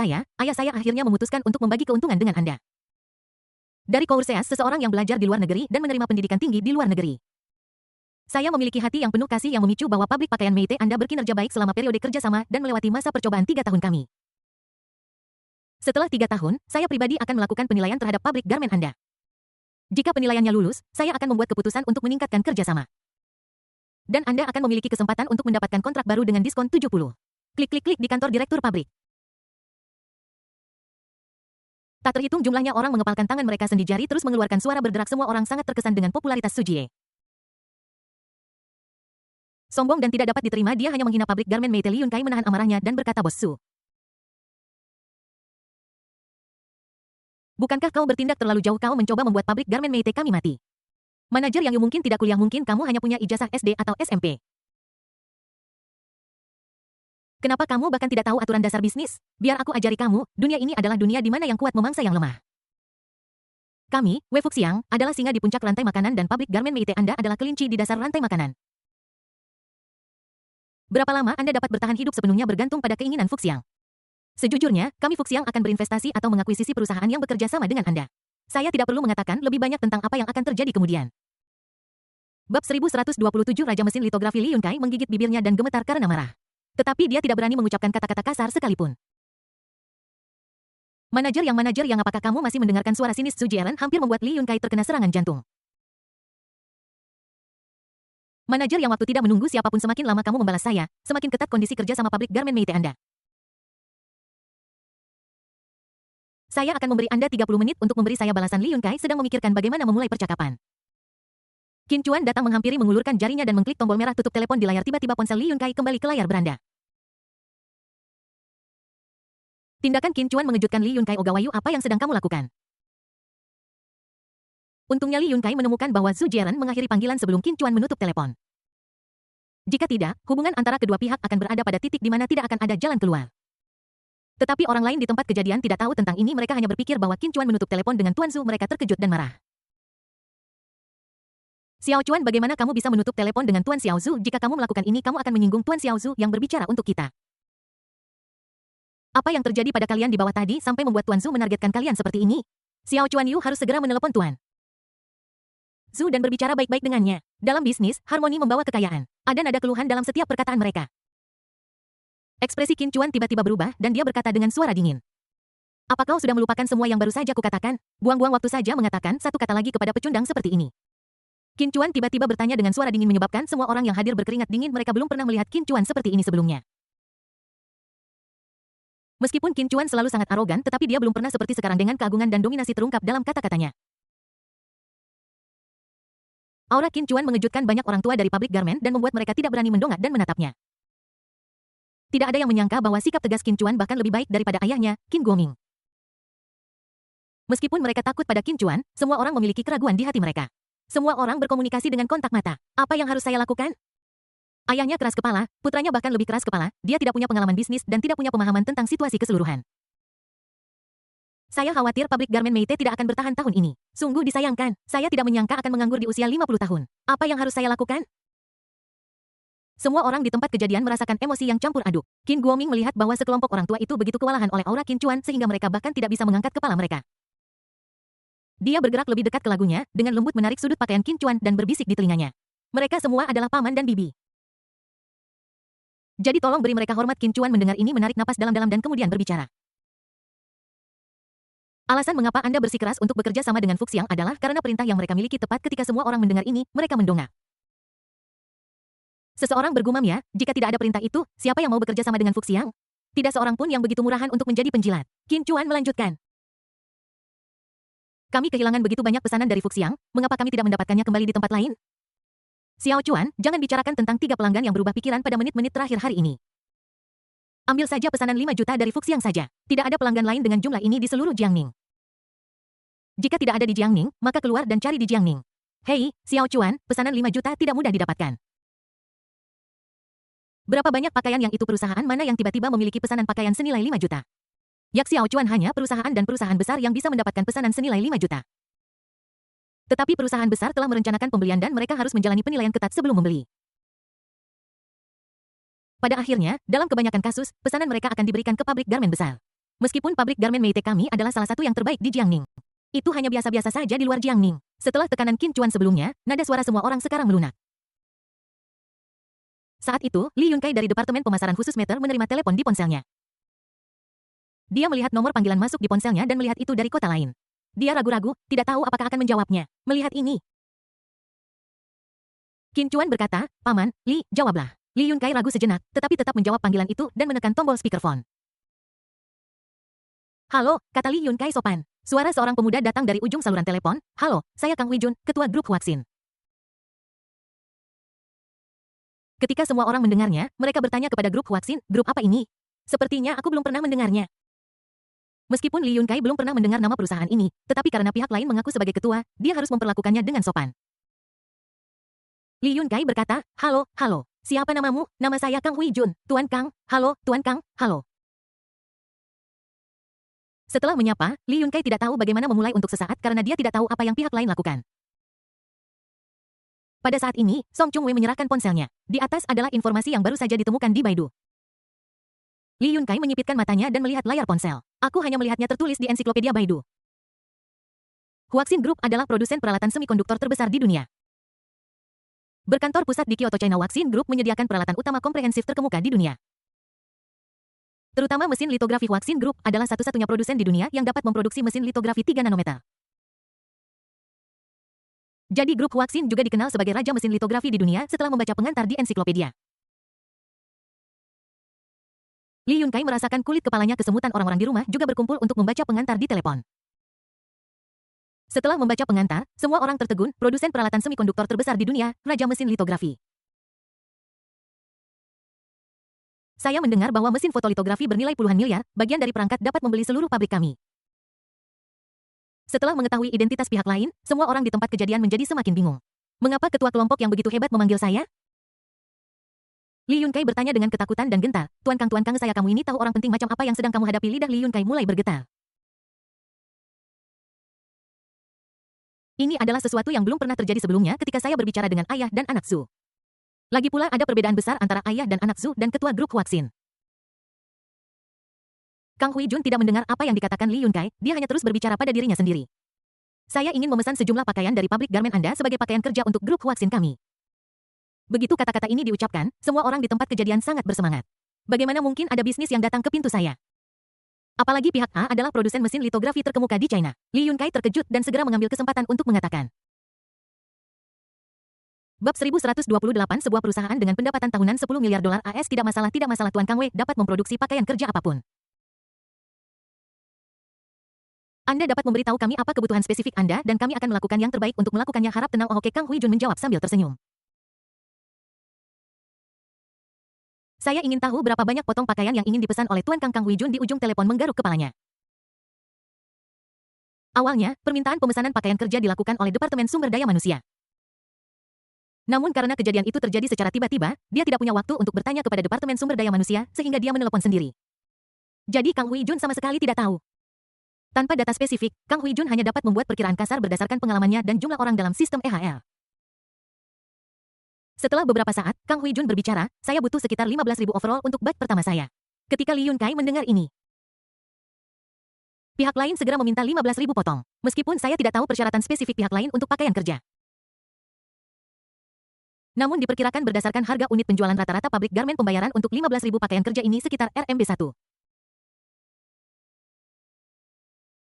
saya akhirnya memutuskan untuk membagi keuntungan dengan Anda. Dari Courseas, seseorang yang belajar di luar negeri dan menerima pendidikan tinggi di luar negeri. Saya memiliki hati yang penuh kasih yang memicu bahwa pabrik pakaian Meite Anda berkinerja baik selama periode kerjasama dan melewati masa percobaan 3 tahun kami. Setelah 3 tahun, saya pribadi akan melakukan penilaian terhadap pabrik garmen Anda. Jika penilaiannya lulus, saya akan membuat keputusan untuk meningkatkan kerjasama. Dan Anda akan memiliki kesempatan untuk mendapatkan kontrak baru dengan diskon 70. Klik-klik-klik di kantor direktur pabrik. Tak terhitung jumlahnya orang mengepalkan tangan mereka sendi jari terus mengeluarkan suara berderak. Semua orang sangat terkesan dengan popularitas Su Jie. Sombong dan tidak dapat diterima, dia hanya menghina pabrik garmen Meite. Li Yunkai menahan amarahnya dan berkata, Bos Su. Bukankah kau bertindak terlalu jauh? Kau mencoba membuat pabrik garmen Meite kami mati. Manajer yang mungkin tidak kuliah, mungkin kamu hanya punya ijazah SD atau SMP. Kenapa kamu bahkan tidak tahu aturan dasar bisnis? Biar aku ajari kamu, dunia ini adalah dunia di mana yang kuat memangsa yang lemah. Kami, Wei Fuxiang, adalah singa di puncak rantai makanan dan pabrik garmen Meite Anda adalah kelinci di dasar rantai makanan. Berapa lama Anda dapat bertahan hidup sepenuhnya bergantung pada keinginan Fuxiang. Sejujurnya, kami Fuxiang akan berinvestasi atau mengakuisisi perusahaan yang bekerja sama dengan Anda. Saya tidak perlu mengatakan lebih banyak tentang apa yang akan terjadi kemudian. Bab 1127 Raja Mesin Litografi. Li Yunkai menggigit bibirnya dan gemetar karena marah. Tetapi dia tidak berani mengucapkan kata-kata kasar sekalipun. Manajer yang apakah kamu masih mendengarkan suara sinis? Zhu Jiaran hampir membuat Li Yunkai terkena serangan jantung. Manajer yang waktu tidak menunggu siapapun. Semakin lama kamu membalas saya, semakin ketat kondisi kerja sama pabrik garmen Meite Anda. Saya akan memberi Anda 30 menit untuk memberi saya balasan. Li Yunkai sedang memikirkan bagaimana memulai percakapan. Qin Chuan datang menghampiri, mengulurkan jarinya dan mengklik tombol merah tutup telepon di layar. Tiba-tiba ponsel Li Yunkai kembali ke layar beranda. Tindakan Qin Chuan mengejutkan Li Yunkai. Ogawayu, apa yang sedang kamu lakukan? Untungnya Li Yunkai menemukan bahwa Zhu Jiaran mengakhiri panggilan sebelum Qin Chuan menutup telepon. Jika tidak, hubungan antara kedua pihak akan berada pada titik di mana tidak akan ada jalan keluar. Tetapi orang lain di tempat kejadian tidak tahu tentang ini. Mereka hanya berpikir bahwa Qin Chuan menutup telepon dengan Tuan Zhu. Mereka terkejut dan marah. Xiao Chuan, bagaimana kamu bisa menutup telepon dengan Tuan Xiao Zhu? Jika kamu melakukan ini, kamu akan menyinggung Tuan Xiao Zhu yang berbicara untuk kita. Apa yang terjadi pada kalian di bawah tadi sampai membuat Tuan Zhu menargetkan kalian seperti ini? Xiao Chuan, Yu harus segera menelepon Tuan Zhu dan berbicara baik-baik dengannya. Dalam bisnis, harmoni membawa kekayaan. Ada nada keluhan dalam setiap perkataan mereka. Ekspresi Qin Chuan tiba-tiba berubah dan dia berkata dengan suara dingin. Apa kau sudah melupakan semua yang baru saja kukatakan? Buang-buang waktu saja mengatakan satu kata lagi kepada pecundang seperti ini. Qin Chuan tiba-tiba bertanya dengan suara dingin menyebabkan semua orang yang hadir berkeringat dingin. Mereka belum pernah melihat Qin Chuan seperti ini sebelumnya. Meskipun Qin Chuan selalu sangat arogan, tetapi dia belum pernah seperti sekarang dengan keagungan dan dominasi terungkap dalam kata-katanya. Aura Qin Chuan mengejutkan banyak orang tua dari pabrik garmen dan membuat mereka tidak berani mendongak dan menatapnya. Tidak ada yang menyangka bahwa sikap tegas Qin Chuan bahkan lebih baik daripada ayahnya, Qin Guoming. Meskipun mereka takut pada Qin Chuan, semua orang memiliki keraguan di hati mereka. Semua orang berkomunikasi dengan kontak mata. Apa yang harus saya lakukan? Ayahnya keras kepala, putranya bahkan lebih keras kepala. Dia tidak punya pengalaman bisnis dan tidak punya pemahaman tentang situasi keseluruhan. Saya khawatir pabrik garmen Meite tidak akan bertahan tahun ini. Sungguh disayangkan, saya tidak menyangka akan menganggur di usia 50 tahun. Apa yang harus saya lakukan? Semua orang di tempat kejadian merasakan emosi yang campur aduk. Qin Guoming melihat bahwa sekelompok orang tua itu begitu kewalahan oleh aura Qin Chuan sehingga mereka bahkan tidak bisa mengangkat kepala mereka. Dia bergerak lebih dekat ke lagunya, dengan lembut menarik sudut pakaian Qin Chuan dan berbisik di telinganya. Mereka semua adalah paman dan bibi. Jadi tolong beri mereka hormat. Qin Chuan mendengar ini menarik napas dalam-dalam dan kemudian berbicara. Alasan mengapa Anda bersikeras untuk bekerja sama dengan Fuxiang adalah karena perintah yang mereka miliki tepat ketika semua orang mendengar ini, mereka mendongak. Seseorang bergumam ya, jika tidak ada perintah itu, siapa yang mau bekerja sama dengan Fuxiang? Tidak seorang pun yang begitu murahan untuk menjadi penjilat. Qin Chuan melanjutkan. Kami kehilangan begitu banyak pesanan dari Fuxiang, mengapa kami tidak mendapatkannya kembali di tempat lain? Xiao Chuan, jangan bicarakan tentang 3 pelanggan yang berubah pikiran pada menit-menit terakhir hari ini. Ambil saja pesanan 5 juta dari Fuxiang saja. Tidak ada pelanggan lain dengan jumlah ini di seluruh Jiangning. Jika tidak ada di Jiangning, maka keluar dan cari di Jiangning. Hei, Xiao Chuan, pesanan 5 juta tidak mudah didapatkan. Berapa banyak pakaian yang itu perusahaan mana yang tiba-tiba memiliki pesanan pakaian senilai 5 juta? Yak Xiao Chuan hanya perusahaan dan perusahaan besar yang bisa mendapatkan pesanan senilai 5 juta. Tetapi perusahaan besar telah merencanakan pembelian dan mereka harus menjalani penilaian ketat sebelum membeli. Pada akhirnya, dalam kebanyakan kasus, pesanan mereka akan diberikan ke pabrik garmen besar. Meskipun pabrik garmen Meite kami adalah salah satu yang terbaik di Jiangning. Itu hanya biasa-biasa saja di luar Jiangning. Setelah tekanan Qin Chuan sebelumnya, nada suara semua orang sekarang melunak. Saat itu, Li Yunkai dari Departemen Pemasaran Khusus Meter menerima telepon di ponselnya. Dia melihat nomor panggilan masuk di ponselnya dan melihat itu dari kota lain. Dia ragu-ragu, tidak tahu apakah akan menjawabnya. Melihat ini, Qin Chuan berkata, Paman, Li, jawablah. Li Yunkai ragu sejenak, tetapi tetap menjawab panggilan itu dan menekan tombol speakerphone. Halo, kata Li Yunkai sopan. Suara seorang pemuda datang dari ujung saluran telepon. Halo, saya Kang Huijun, ketua grup Huaxin. Ketika semua orang mendengarnya, mereka bertanya kepada grup Huaxin, grup apa ini? Sepertinya aku belum pernah mendengarnya. Meskipun Li Yunkai belum pernah mendengar nama perusahaan ini, tetapi karena pihak lain mengaku sebagai ketua, dia harus memperlakukannya dengan sopan. Li Yunkai berkata, halo, halo. Siapa namamu? Nama saya Kang Huijun. Tuan Kang, halo, Tuan Kang, halo. Setelah menyapa, Li Yunkai tidak tahu bagaimana memulai untuk sesaat karena dia tidak tahu apa yang pihak lain lakukan. Pada saat ini, Song Chungwei menyerahkan ponselnya. Di atas adalah informasi yang baru saja ditemukan di Baidu. Li Yunkai menyipitkan matanya dan melihat layar ponsel. Aku hanya melihatnya tertulis di ensiklopedia Baidu. Huaxin Group adalah produsen peralatan semikonduktor terbesar di dunia. Berkantor pusat di Kyoto, China, Huaxin Group menyediakan peralatan utama komprehensif terkemuka di dunia. Terutama mesin litografi. Huaxin Group adalah satu-satunya produsen di dunia yang dapat memproduksi mesin litografi 3 nanometer. Jadi grup Huaxin juga dikenal sebagai raja mesin litografi di dunia setelah membaca pengantar di ensiklopedia. Li Yunkai merasakan kulit kepalanya kesemutan. Orang-orang di rumah juga berkumpul untuk membaca pengantar di telepon. Setelah membaca pengantar, semua orang tertegun, produsen peralatan semikonduktor terbesar di dunia, raja mesin litografi. Saya mendengar bahwa mesin fotolitografi bernilai puluhan miliar, bagian dari perangkat dapat membeli seluruh pabrik kami. Setelah mengetahui identitas pihak lain, semua orang di tempat kejadian menjadi semakin bingung. Mengapa ketua kelompok yang begitu hebat memanggil saya? Li Yunkai bertanya dengan ketakutan dan gentar. Tuan Kang, saya kamu ini tahu orang penting macam apa yang sedang kamu hadapi? Lidah Li Yunkai mulai bergetar. Ini adalah sesuatu yang belum pernah terjadi sebelumnya ketika saya berbicara dengan ayah dan anak Zhu. Lagi pula ada perbedaan besar antara ayah dan anak Zhu dan ketua grup Huaxin. Kang Huijun tidak mendengar apa yang dikatakan Li Yunkai, dia hanya terus berbicara pada dirinya sendiri. Saya ingin memesan sejumlah pakaian dari pabrik garmen Anda sebagai pakaian kerja untuk grup Huaxin kami. Begitu kata-kata ini diucapkan, semua orang di tempat kejadian sangat bersemangat. Bagaimana mungkin ada bisnis yang datang ke pintu saya? Apalagi pihak A adalah produsen mesin litografi terkemuka di China. Li Yunkai terkejut dan segera mengambil kesempatan untuk mengatakan. Bab 1128 sebuah perusahaan dengan pendapatan tahunan 10 miliar dolar AS. Tidak masalah Tuan Kang Wei dapat memproduksi pakaian kerja apapun. Anda dapat memberitahu kami apa kebutuhan spesifik Anda dan kami akan melakukan yang terbaik untuk melakukannya. Harap tenang. Oke, Kang Huijun menjawab sambil tersenyum. Saya ingin tahu berapa banyak potong pakaian yang ingin dipesan oleh Tuan Kang. Kang Huijun di ujung telepon menggaruk kepalanya. Awalnya, permintaan pemesanan pakaian kerja dilakukan oleh Departemen Sumber Daya Manusia. Namun karena kejadian itu terjadi secara tiba-tiba, dia tidak punya waktu untuk bertanya kepada Departemen Sumber Daya Manusia sehingga dia menelepon sendiri. Jadi Kang Huijun sama sekali tidak tahu. Tanpa data spesifik, Kang Huijun hanya dapat membuat perkiraan kasar berdasarkan pengalamannya dan jumlah orang dalam sistem EHL. Setelah beberapa saat, Kang Huijun berbicara, saya butuh sekitar 15.000 overall untuk batch pertama saya. Ketika Li Yunkai mendengar ini, pihak lain segera meminta 15.000 potong. Meskipun saya tidak tahu persyaratan spesifik pihak lain untuk pakaian kerja. Namun diperkirakan berdasarkan harga unit penjualan rata-rata pabrik garmen pembayaran untuk 15.000 pakaian kerja ini sekitar RMB 1.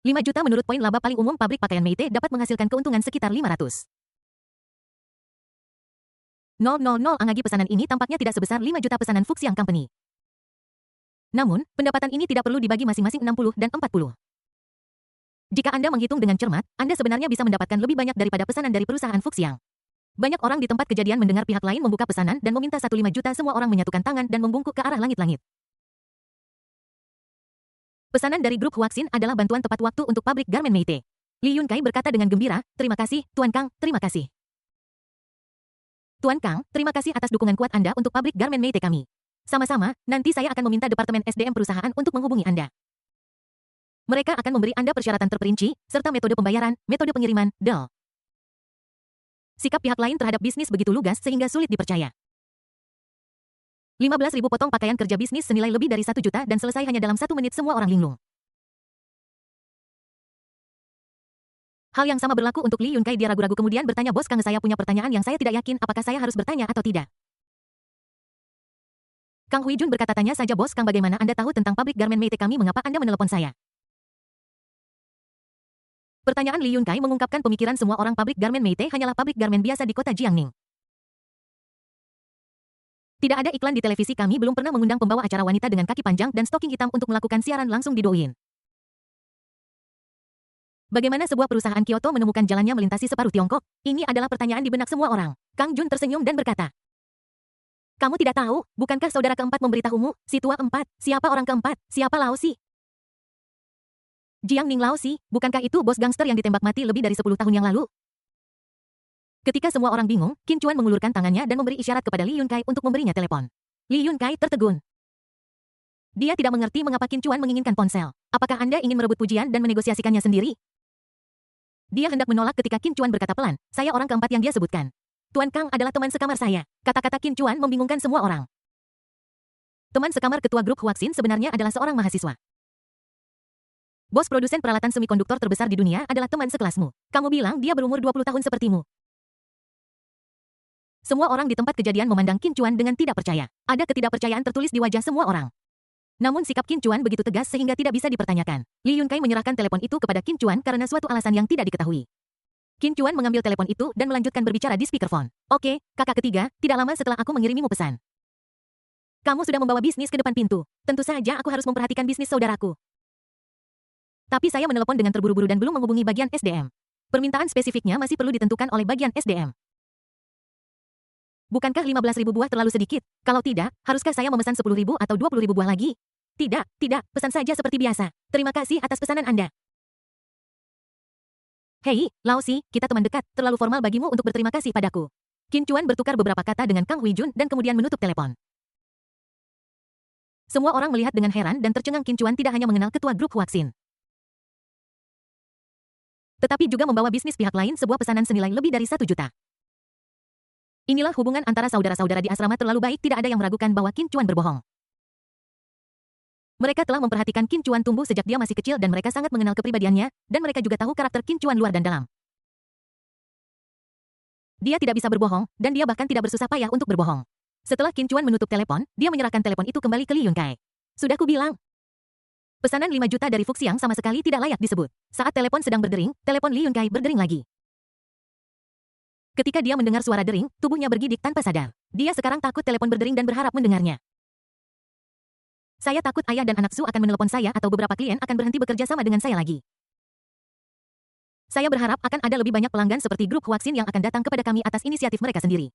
5 juta menurut poin laba paling umum pabrik pakaian Meite dapat menghasilkan keuntungan sekitar 500. 000 angagi pesanan ini tampaknya tidak sebesar 5 juta pesanan Fuxiang Company. Namun, pendapatan ini tidak perlu dibagi masing-masing 60 dan 40. Jika Anda menghitung dengan cermat, Anda sebenarnya bisa mendapatkan lebih banyak daripada pesanan dari perusahaan Fuxiang. Banyak orang di tempat kejadian mendengar pihak lain membuka pesanan dan meminta 15 juta. Semua orang menyatukan tangan dan membungkuk ke arah langit-langit. Pesanan dari grup Huaxin adalah bantuan tepat waktu untuk pabrik garmen Meite. Li Yunkai berkata dengan gembira, "Terima kasih, Tuan Kang, terima kasih. Tuan Kang, terima kasih atas dukungan kuat Anda untuk pabrik garmen Meite kami. Sama-sama, nanti saya akan meminta Departemen SDM perusahaan untuk menghubungi Anda. Mereka akan memberi Anda persyaratan terperinci, serta metode pembayaran, metode pengiriman, del." Sikap pihak lain terhadap bisnis begitu lugas sehingga sulit dipercaya. 15.000 potong pakaian kerja bisnis senilai lebih dari 1 juta dan selesai hanya dalam 1 menit. Semua orang linglung. Hal yang sama berlaku untuk Li Yunkai. Dia ragu-ragu kemudian bertanya, "Bos Kang, saya punya pertanyaan yang saya tidak yakin apakah saya harus bertanya atau tidak." Kang Huijun berkata, "Tanya saja Bos Kang, bagaimana Anda tahu tentang pabrik garmen Meite kami? Mengapa Anda menelepon saya?" Pertanyaan Li Yunkai mengungkapkan pemikiran semua orang. Pabrik garmen Meite hanyalah pabrik garmen biasa di kota Jiangning. Tidak ada iklan di televisi. Kami belum pernah mengundang pembawa acara wanita dengan kaki panjang dan stoking hitam untuk melakukan siaran langsung di Douyin. Bagaimana sebuah perusahaan Kyoto menemukan jalannya melintasi separuh Tiongkok? Ini adalah pertanyaan di benak semua orang. Kang Jun tersenyum dan berkata, "Kamu tidak tahu, bukankah saudara keempat memberitahumu, si tua empat, siapa orang keempat, siapa Lao Si? Jiangning Lao Si, bukankah itu bos gangster yang ditembak mati lebih dari 10 tahun yang lalu?" Ketika semua orang bingung, Qin Chuan mengulurkan tangannya dan memberi isyarat kepada Li Yunkai untuk memberinya telepon. Li Yunkai tertegun. Dia tidak mengerti mengapa Qin Chuan menginginkan ponsel. Apakah Anda ingin merebut pujian dan menegosiasikannya sendiri? Dia hendak menolak ketika Qin Chuan berkata pelan, "Saya orang keempat yang dia sebutkan. Tuan Kang adalah teman sekamar saya." Kata-kata Qin Chuan membingungkan semua orang. Teman sekamar ketua grup Huaxin sebenarnya adalah seorang mahasiswa. Bos produsen peralatan semikonduktor terbesar di dunia adalah teman sekelasmu. Kamu bilang dia berumur 20 tahun sepertimu. Semua orang di tempat kejadian memandang Qin Chuan dengan tidak percaya. Ada ketidakpercayaan tertulis di wajah semua orang. Namun sikap Qin Chuan begitu tegas sehingga tidak bisa dipertanyakan. Li Yunkai menyerahkan telepon itu kepada Qin Chuan karena suatu alasan yang tidak diketahui. Qin Chuan mengambil telepon itu dan melanjutkan berbicara di speakerphone. "Oke, kakak ketiga, tidak lama setelah aku mengirimimu pesan. Kamu sudah membawa bisnis ke depan pintu. Tentu saja aku harus memperhatikan bisnis saudaraku. Tapi saya menelepon dengan terburu-buru dan belum menghubungi bagian SDM. Permintaan spesifiknya masih perlu ditentukan oleh bagian SDM. Bukankah 15.000 buah terlalu sedikit? Kalau tidak, haruskah saya memesan 10.000 atau 20.000 buah lagi?" "Tidak, tidak, pesan saja seperti biasa. Terima kasih atas pesanan Anda." "Hei, Lao Si, kita teman dekat, terlalu formal bagimu untuk berterima kasih padaku." Qin Chuan bertukar beberapa kata dengan Kang Huijun dan kemudian menutup telepon. Semua orang melihat dengan heran dan tercengang. Qin Chuan tidak hanya mengenal ketua grup Huaxin, tetapi juga membawa bisnis pihak lain sebuah pesanan senilai lebih dari 1 juta. Inilah hubungan antara saudara-saudara di asrama terlalu baik. Tidak ada yang meragukan bahwa Qin Chuan berbohong. Mereka telah memperhatikan Qin Chuan tumbuh sejak dia masih kecil dan mereka sangat mengenal kepribadiannya, dan mereka juga tahu karakter Qin Chuan luar dan dalam. Dia tidak bisa berbohong, dan dia bahkan tidak bersusah payah untuk berbohong. Setelah Qin Chuan menutup telepon, dia menyerahkan telepon itu kembali ke Li Yunkai. "Sudah kubilang. Pesanan 5 juta dari Fuxiang sama sekali tidak layak disebut." Saat telepon sedang berdering, telepon Li Yunkai berdering lagi. Ketika dia mendengar suara dering, tubuhnya bergidik tanpa sadar. Dia sekarang takut telepon berdering dan berharap mendengarnya. "Saya takut ayah dan anak Su akan menelpon saya atau beberapa klien akan berhenti bekerja sama dengan saya lagi. Saya berharap akan ada lebih banyak pelanggan seperti grup Huaxin yang akan datang kepada kami atas inisiatif mereka sendiri.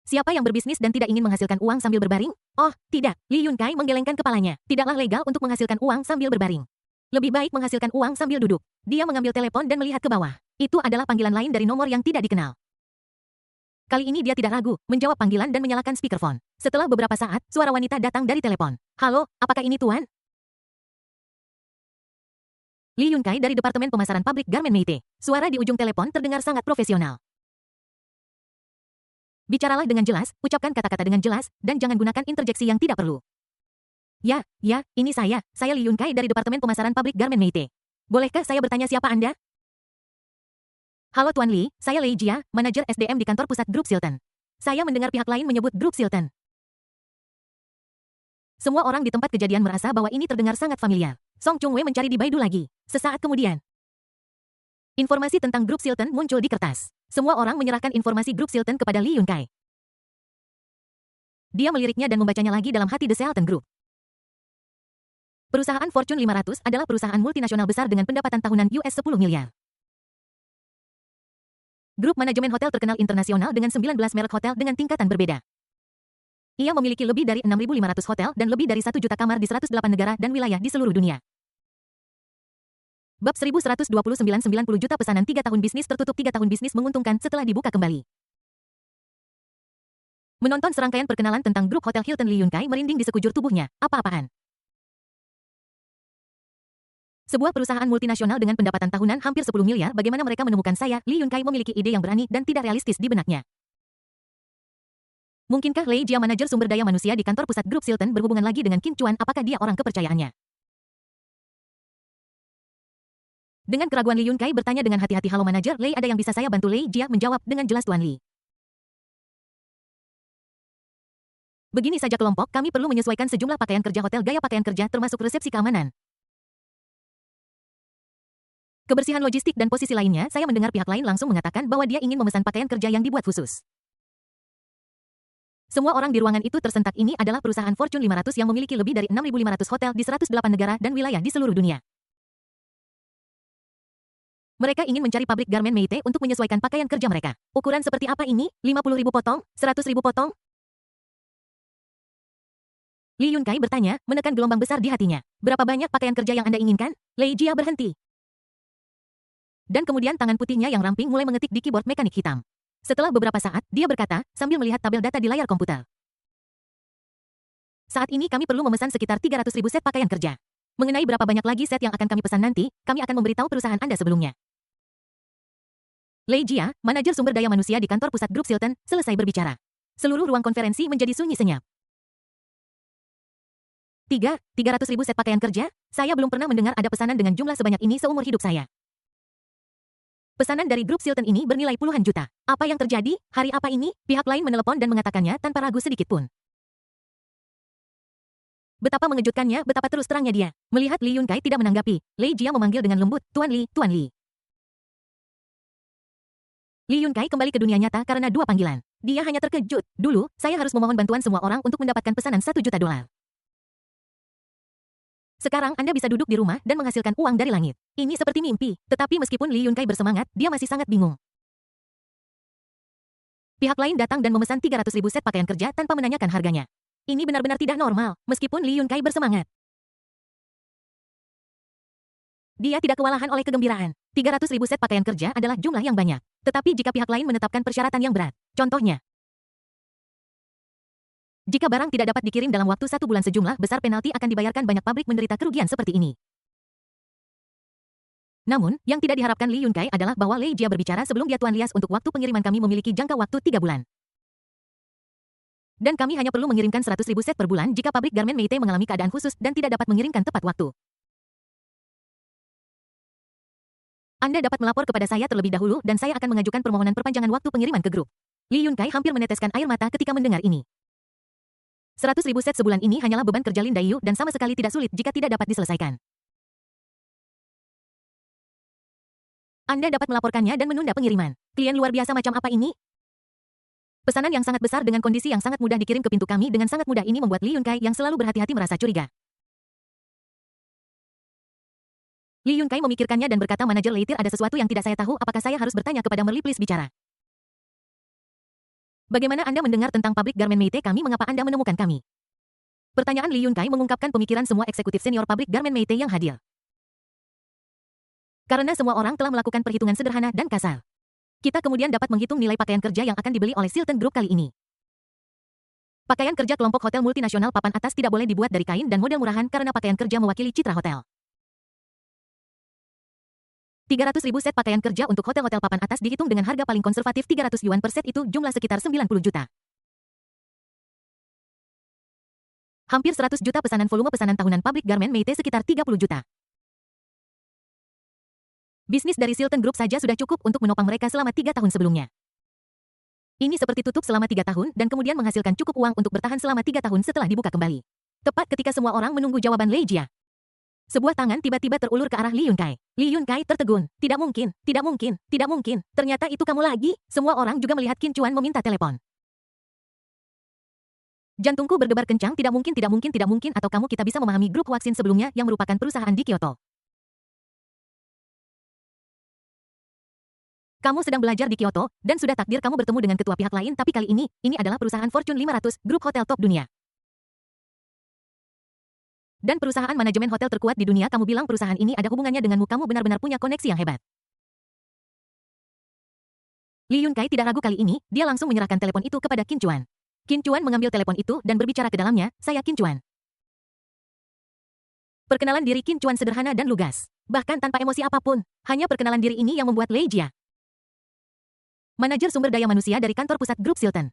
Siapa yang berbisnis dan tidak ingin menghasilkan uang sambil berbaring? Oh, tidak." Li Yunkai menggelengkan kepalanya. Tidaklah legal untuk menghasilkan uang sambil berbaring. Lebih baik menghasilkan uang sambil duduk. Dia mengambil telepon dan melihat ke bawah. Itu adalah panggilan lain dari nomor yang tidak dikenal. Kali ini dia tidak ragu, menjawab panggilan dan menyalakan speakerphone. Setelah beberapa saat, suara wanita datang dari telepon. "Halo, apakah ini Tuan?" Li Yunkai dari Departemen Pemasaran Pabrik Garmen Meite. Suara di ujung telepon terdengar sangat profesional. "Bicaralah dengan jelas, ucapkan kata-kata dengan jelas, dan jangan gunakan interjeksi yang tidak perlu." Ya, ini saya Li Yunkai dari Departemen Pemasaran Pabrik Garmen Meite. Bolehkah saya bertanya siapa Anda?" "Halo Tuan Li, saya Lei Jia, manajer SDM di kantor pusat grup Silton. Saya mendengar pihak lain menyebut grup Silton. Semua orang di tempat kejadian merasa bahwa ini terdengar sangat familiar. Song Chungwei mencari di Baidu lagi. Sesaat kemudian, informasi tentang grup Silton muncul di kertas. Semua orang menyerahkan informasi grup Silton kepada Li Yunkai. Dia meliriknya dan membacanya lagi dalam hati The Silton Group. Perusahaan Fortune 500 adalah perusahaan multinasional besar dengan pendapatan tahunan US 10 miliar. Grup manajemen hotel terkenal internasional dengan 19 merek hotel dengan tingkatan berbeda. Ia memiliki lebih dari 6.500 hotel dan lebih dari 1 juta kamar di 108 negara dan wilayah di seluruh dunia. Bab 1129 90 juta pesanan 3 tahun bisnis tertutup 3 tahun bisnis menguntungkan setelah dibuka kembali. Menonton serangkaian perkenalan tentang grup hotel Hilton, Li Yunkai merinding di sekujur tubuhnya. Apa-apaan? Sebuah perusahaan multinasional dengan pendapatan tahunan hampir 10 miliar, bagaimana mereka menemukan saya? Li Yunkai memiliki ide yang berani dan tidak realistis di benaknya. Mungkinkah Lei Jia, manajer sumber daya manusia di kantor pusat grup Silton, berhubungan lagi dengan Qin Chuan? Apakah dia orang kepercayaannya? Dengan keraguan Li Yunkai bertanya dengan hati-hati, "Halo manajer Lei, ada yang bisa saya bantu?" Lei Jia menjawab dengan jelas, "Tuan Li. Begini saja kelompok, kami perlu menyesuaikan sejumlah pakaian kerja hotel, gaya pakaian kerja termasuk resepsi keamanan. Kebersihan logistik dan posisi lainnya." Saya mendengar pihak lain langsung mengatakan bahwa dia ingin memesan pakaian kerja yang dibuat khusus. Semua orang di ruangan itu tersentak. Ini adalah perusahaan Fortune 500 yang memiliki lebih dari 6.500 hotel di 108 negara dan wilayah di seluruh dunia. Mereka ingin mencari pabrik garmen Meite untuk menyesuaikan pakaian kerja mereka. Ukuran seperti apa ini? 50.000 potong? 100.000 potong? Li Yunkai bertanya, menekan gelombang besar di hatinya. Berapa banyak pakaian kerja yang Anda inginkan? Lei Jia berhenti. Dan kemudian tangan putihnya yang ramping mulai mengetik di keyboard mekanik hitam. Setelah beberapa saat, dia berkata, sambil melihat tabel data di layar komputer. Saat ini kami perlu memesan sekitar 300.000 set pakaian kerja. Mengenai berapa banyak lagi set yang akan kami pesan nanti, kami akan memberitahu perusahaan Anda sebelumnya. Lei Jia, manajer sumber daya manusia di kantor pusat grup Silton, selesai berbicara. Seluruh ruang konferensi menjadi sunyi senyap. 300.000 set pakaian kerja? Saya belum pernah mendengar ada pesanan dengan jumlah sebanyak ini seumur hidup saya. Pesanan dari grup Silton ini bernilai puluhan juta. Apa yang terjadi? Hari apa ini? Pihak lain menelepon dan mengatakannya tanpa ragu sedikit pun. Betapa mengejutkannya, betapa terus terangnya dia. Melihat Li Yunkai tidak menanggapi, Lei Jia memanggil dengan lembut, "Tuan Li, Tuan Li." Li Yunkai kembali ke dunia nyata karena dua panggilan. Dia hanya terkejut. Dulu, saya harus memohon bantuan semua orang untuk mendapatkan pesanan $1 juta. Sekarang Anda bisa duduk di rumah dan menghasilkan uang dari langit. Ini seperti mimpi. Tetapi meskipun Li Yunkai bersemangat, dia masih sangat bingung. Pihak lain datang dan memesan 300.000 set pakaian kerja tanpa menanyakan harganya. Ini benar-benar tidak normal, meskipun Li Yunkai bersemangat. Dia tidak kewalahan oleh kegembiraan. 300.000 set pakaian kerja adalah jumlah yang banyak. Tetapi jika pihak lain menetapkan persyaratan yang berat, contohnya, jika barang tidak dapat dikirim dalam waktu 1 bulan, sejumlah besar penalti akan dibayarkan. Banyak pabrik menderita kerugian seperti ini. Namun, yang tidak diharapkan Li Yunkai adalah bahwa Lei Jia berbicara sebelum dia, "Tuan Lias, untuk waktu pengiriman kami memiliki jangka waktu 3 bulan. Dan kami hanya perlu mengirimkan 100.000 set per bulan jika pabrik garmen Meite mengalami keadaan khusus dan tidak dapat mengirimkan tepat waktu. Anda dapat melapor kepada saya terlebih dahulu dan saya akan mengajukan permohonan perpanjangan waktu pengiriman ke grup." Li Yunkai hampir meneteskan air mata ketika mendengar ini. 100.000 set sebulan ini hanyalah beban kerja Lin Daiyu dan sama sekali tidak sulit jika tidak dapat diselesaikan. Anda dapat melaporkannya dan menunda pengiriman. Klien luar biasa macam apa ini? Pesanan yang sangat besar dengan kondisi yang sangat mudah dikirim ke pintu kami dengan sangat mudah. Ini membuat Li Yunkai yang selalu berhati-hati merasa curiga. Li Yunkai memikirkannya dan berkata, "Manajer Leitir, ada sesuatu yang tidak saya tahu. Apakah saya harus bertanya kepada Merli? Please bicara. Bagaimana Anda mendengar tentang pabrik garmen Meite kami? Mengapa Anda menemukan kami?" Pertanyaan Li Yunkai mengungkapkan pemikiran semua eksekutif senior pabrik garmen Meite yang hadir. Karena semua orang telah melakukan perhitungan sederhana dan kasar. Kita kemudian dapat menghitung nilai pakaian kerja yang akan dibeli oleh Silton Group kali ini. Pakaian kerja kelompok hotel multinasional papan atas tidak boleh dibuat dari kain dan model murahan karena pakaian kerja mewakili citra hotel. 300.000 set pakaian kerja untuk hotel-hotel papan atas dihitung dengan harga paling konservatif 300 yuan per set, itu jumlah sekitar 90 juta. Hampir 100 juta pesanan. Volume pesanan tahunan pabrik garmen Meite sekitar 30 juta. Bisnis dari Silton Group saja sudah cukup untuk menopang mereka selama 3 tahun sebelumnya. Ini seperti tutup selama 3 tahun dan kemudian menghasilkan cukup uang untuk bertahan selama 3 tahun setelah dibuka kembali. Tepat ketika semua orang menunggu jawaban Lei Jia. Sebuah tangan tiba-tiba terulur ke arah Li Yunkai. Li Yunkai tertegun. Tidak mungkin, tidak mungkin, tidak mungkin. Ternyata itu kamu lagi. Semua orang juga melihat Qin Chuan meminta telepon. Jantungku berdebar kencang, tidak mungkin, tidak mungkin, tidak mungkin, atau kamu kita bisa memahami grup Huaxin sebelumnya yang merupakan perusahaan di Kyoto. Kamu sedang belajar di Kyoto, dan sudah takdir kamu bertemu dengan ketua pihak lain, tapi kali ini adalah perusahaan Fortune 500, grup hotel top dunia. Dan perusahaan manajemen hotel terkuat di dunia, kamu bilang perusahaan ini ada hubungannya denganmu, kamu benar-benar punya koneksi yang hebat. Li Yunkai tidak ragu kali ini, dia langsung menyerahkan telepon itu kepada Qin Chuan. Qin Chuan mengambil telepon itu dan berbicara ke dalamnya, saya Qin Chuan. Perkenalan diri Qin Chuan sederhana dan lugas. Bahkan tanpa emosi apapun, hanya perkenalan diri ini yang membuat Lei Jia, manajer sumber daya manusia dari kantor pusat grup Silton.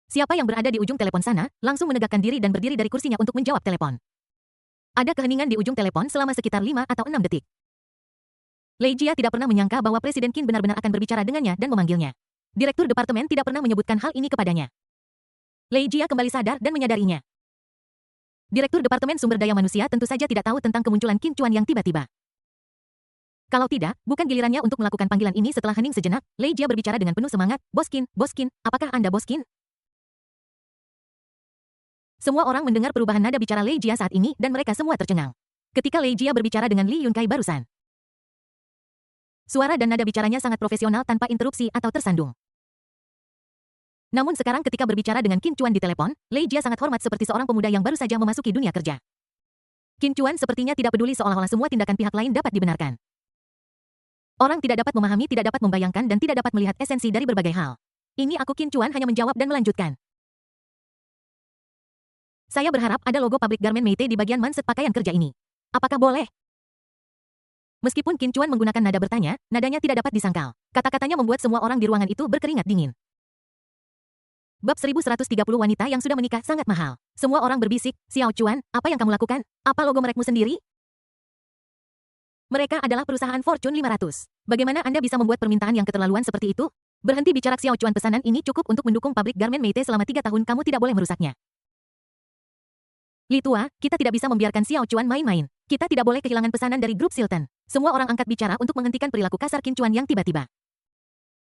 Siapa yang berada di ujung telepon sana, langsung menegakkan diri dan berdiri dari kursinya untuk menjawab telepon. Ada keheningan di ujung telepon selama sekitar 5 atau 6 detik. Lei Jia tidak pernah menyangka bahwa Presiden Qin benar-benar akan berbicara dengannya dan memanggilnya. Direktur departemen tidak pernah menyebutkan hal ini kepadanya. Lei Jia kembali sadar dan menyadarinya. Direktur departemen sumber daya manusia tentu saja tidak tahu tentang kemunculan Qin Chuan yang tiba-tiba. Kalau tidak, bukan gilirannya untuk melakukan panggilan ini. Setelah hening sejenak, Lei Jia berbicara dengan penuh semangat, Bos Qin, apakah Anda Bos Qin? Semua orang mendengar perubahan nada bicara Lei Jia saat ini dan mereka semua tercengang. Ketika Lei Jia berbicara dengan Li Yunkai barusan, suara dan nada bicaranya sangat profesional tanpa interupsi atau tersandung. Namun sekarang ketika berbicara dengan Qin Chuan di telepon, Lei Jia sangat hormat seperti seorang pemuda yang baru saja memasuki dunia kerja. Qin Chuan sepertinya tidak peduli seolah-olah semua tindakan pihak lain dapat dibenarkan. Orang tidak dapat memahami, tidak dapat membayangkan dan tidak dapat melihat esensi dari berbagai hal. Ini aku Qin Chuan hanya menjawab dan melanjutkan. Saya berharap ada logo pabrik garmen Meite di bagian manset pakaian kerja ini. Apakah boleh? Meskipun Qin Chuan menggunakan nada bertanya, nadanya tidak dapat disangkal. Kata-katanya membuat semua orang di ruangan itu berkeringat dingin. Bab 1130 wanita yang sudah menikah sangat mahal. Semua orang berbisik, Xiao Chuan, apa yang kamu lakukan? Apa logo merekmu sendiri? Mereka adalah perusahaan Fortune 500. Bagaimana Anda bisa membuat permintaan yang keterlaluan seperti itu? Berhenti bicara Xiao Chuan, pesanan ini cukup untuk mendukung pabrik garmen Meite selama 3 tahun, kamu tidak boleh merusaknya. Li Tua, kita tidak bisa membiarkan Xiao Chuan main-main. Kita tidak boleh kehilangan pesanan dari grup Silton. Semua orang angkat bicara untuk menghentikan perilaku kasar Qin Chuan yang tiba-tiba.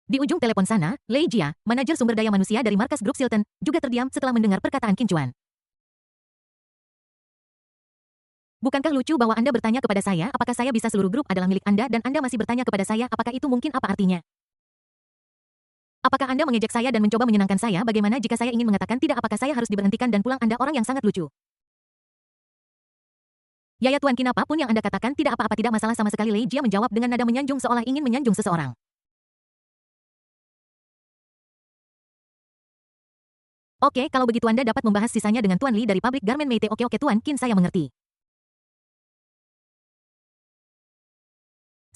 Di ujung telepon sana, Lei Jia, manajer sumber daya manusia dari markas grup Silton, juga terdiam setelah mendengar perkataan Qin Chuan. Bukankah lucu bahwa Anda bertanya kepada saya apakah saya bisa seluruh grup adalah milik Anda dan Anda masih bertanya kepada saya apakah itu mungkin, apa artinya? Apakah Anda mengejek saya dan mencoba menyenangkan saya? Bagaimana jika saya ingin mengatakan tidak, apakah saya harus diberhentikan dan pulang? Anda orang yang sangat lucu. Ya Tuan Qin, apapun yang Anda katakan tidak apa-apa, tidak masalah sama sekali. Lei Jia menjawab dengan nada menyanjung seolah ingin menyanjung seseorang. Oke, kalau begitu Anda dapat membahas sisanya dengan Tuan Li dari pabrik garmen Meite. Oke Tuan Qin, saya mengerti.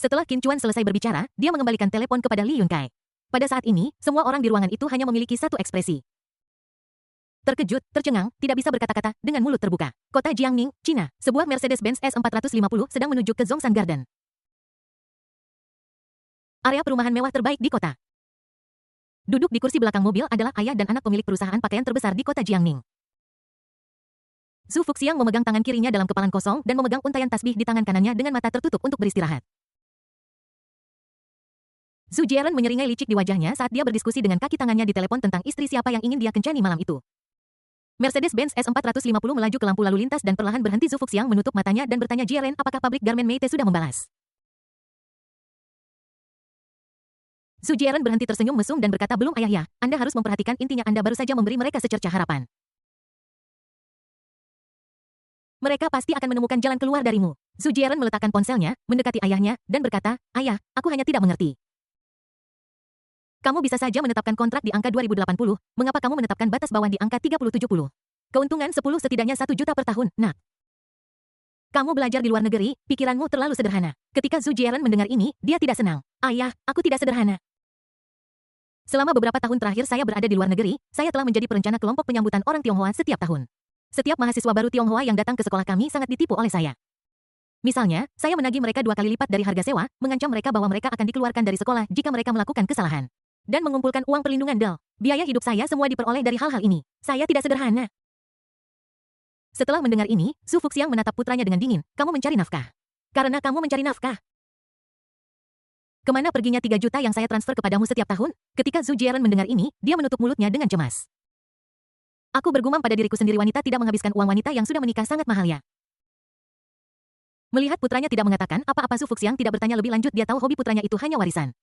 Setelah Qin Chuan selesai berbicara, dia mengembalikan telepon kepada Li Yunkai. Pada saat ini, semua orang di ruangan itu hanya memiliki satu ekspresi. Terkejut, tercengang, tidak bisa berkata-kata, dengan mulut terbuka. Kota Jiangning, China, sebuah Mercedes-Benz S450 sedang menuju ke Zhongshan Garden. Area perumahan mewah terbaik di kota. Duduk di kursi belakang mobil adalah ayah dan anak pemilik perusahaan pakaian terbesar di kota Jiangning. Zhu Fuxiang memegang tangan kirinya dalam kepalan kosong dan memegang untaian tasbih di tangan kanannya dengan mata tertutup untuk beristirahat. Zhu Jieren menyeringai licik di wajahnya saat dia berdiskusi dengan kaki tangannya di telepon tentang istri siapa yang ingin dia kencani malam itu. Mercedes-Benz S450 melaju ke lampu lalu lintas dan perlahan berhenti. Zhu Fuxiang menutup matanya dan bertanya, Jieren, apakah pabrik garmen Meite sudah membalas? Zhu Jieren berhenti tersenyum mesum dan berkata, belum ayah ya, Anda harus memperhatikan intinya, Anda baru saja memberi mereka secercah harapan. Mereka pasti akan menemukan jalan keluar darimu. Zhu Jieren meletakkan ponselnya, mendekati ayahnya, dan berkata, ayah, aku hanya tidak mengerti. Kamu bisa saja menetapkan kontrak di angka 2080, mengapa kamu menetapkan batas bawah di angka 3070? Keuntungan 10 setidaknya 1 juta per tahun, nak. Kamu belajar di luar negeri, pikiranmu terlalu sederhana. Ketika Zhu Jieren mendengar ini, dia tidak senang. Ayah, aku tidak sederhana. Selama beberapa tahun terakhir saya berada di luar negeri, saya telah menjadi perencana kelompok penyambutan orang Tionghoa setiap tahun. Setiap mahasiswa baru Tionghoa yang datang ke sekolah kami sangat ditipu oleh saya. Misalnya, saya menagih mereka 2 kali lipat dari harga sewa, mengancam mereka bahwa mereka akan dikeluarkan dari sekolah jika mereka melakukan kesalahan. dan mengumpulkan uang perlindungan Del. Biaya hidup saya semua diperoleh dari hal-hal ini. Saya tidak sederhana. Setelah mendengar ini, Su Fuxiang menatap putranya dengan dingin. Kamu mencari nafkah. Karena kamu mencari nafkah. Kemana perginya 3 juta yang saya transfer kepadamu setiap tahun? Ketika Zhu Jieren mendengar ini, dia menutup mulutnya dengan cemas. Aku bergumam pada diriku sendiri, wanita tidak menghabiskan uang wanita yang sudah menikah sangat mahal ya. Melihat putranya tidak mengatakan apa-apa, Su Fuxiang tidak bertanya lebih lanjut, dia tahu hobi putranya itu hanya warisan.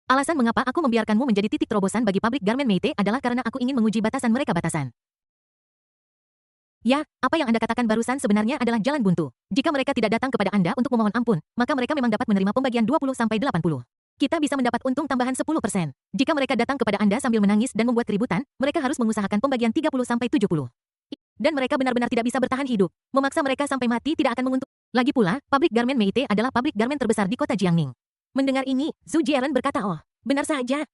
Alasan mengapa aku membiarkanmu menjadi titik terobosan bagi pabrik garmen Meite adalah karena aku ingin menguji batasan mereka batasan. Ya, apa yang Anda katakan barusan sebenarnya adalah jalan buntu. Jika mereka tidak datang kepada Anda untuk memohon ampun, maka mereka memang dapat menerima pembagian 20-80. Kita bisa mendapat untung tambahan 10%. Jika mereka datang kepada Anda sambil menangis dan membuat keributan, mereka harus mengusahakan pembagian 30-70. Dan mereka benar-benar tidak bisa bertahan hidup. Memaksa mereka sampai mati tidak akan menguntungkan. Lagi pula, pabrik garmen Meite adalah pabrik garmen terbesar di kota Jiangning. Mendengar ini, Zhu Jieren berkata, oh, benar saja.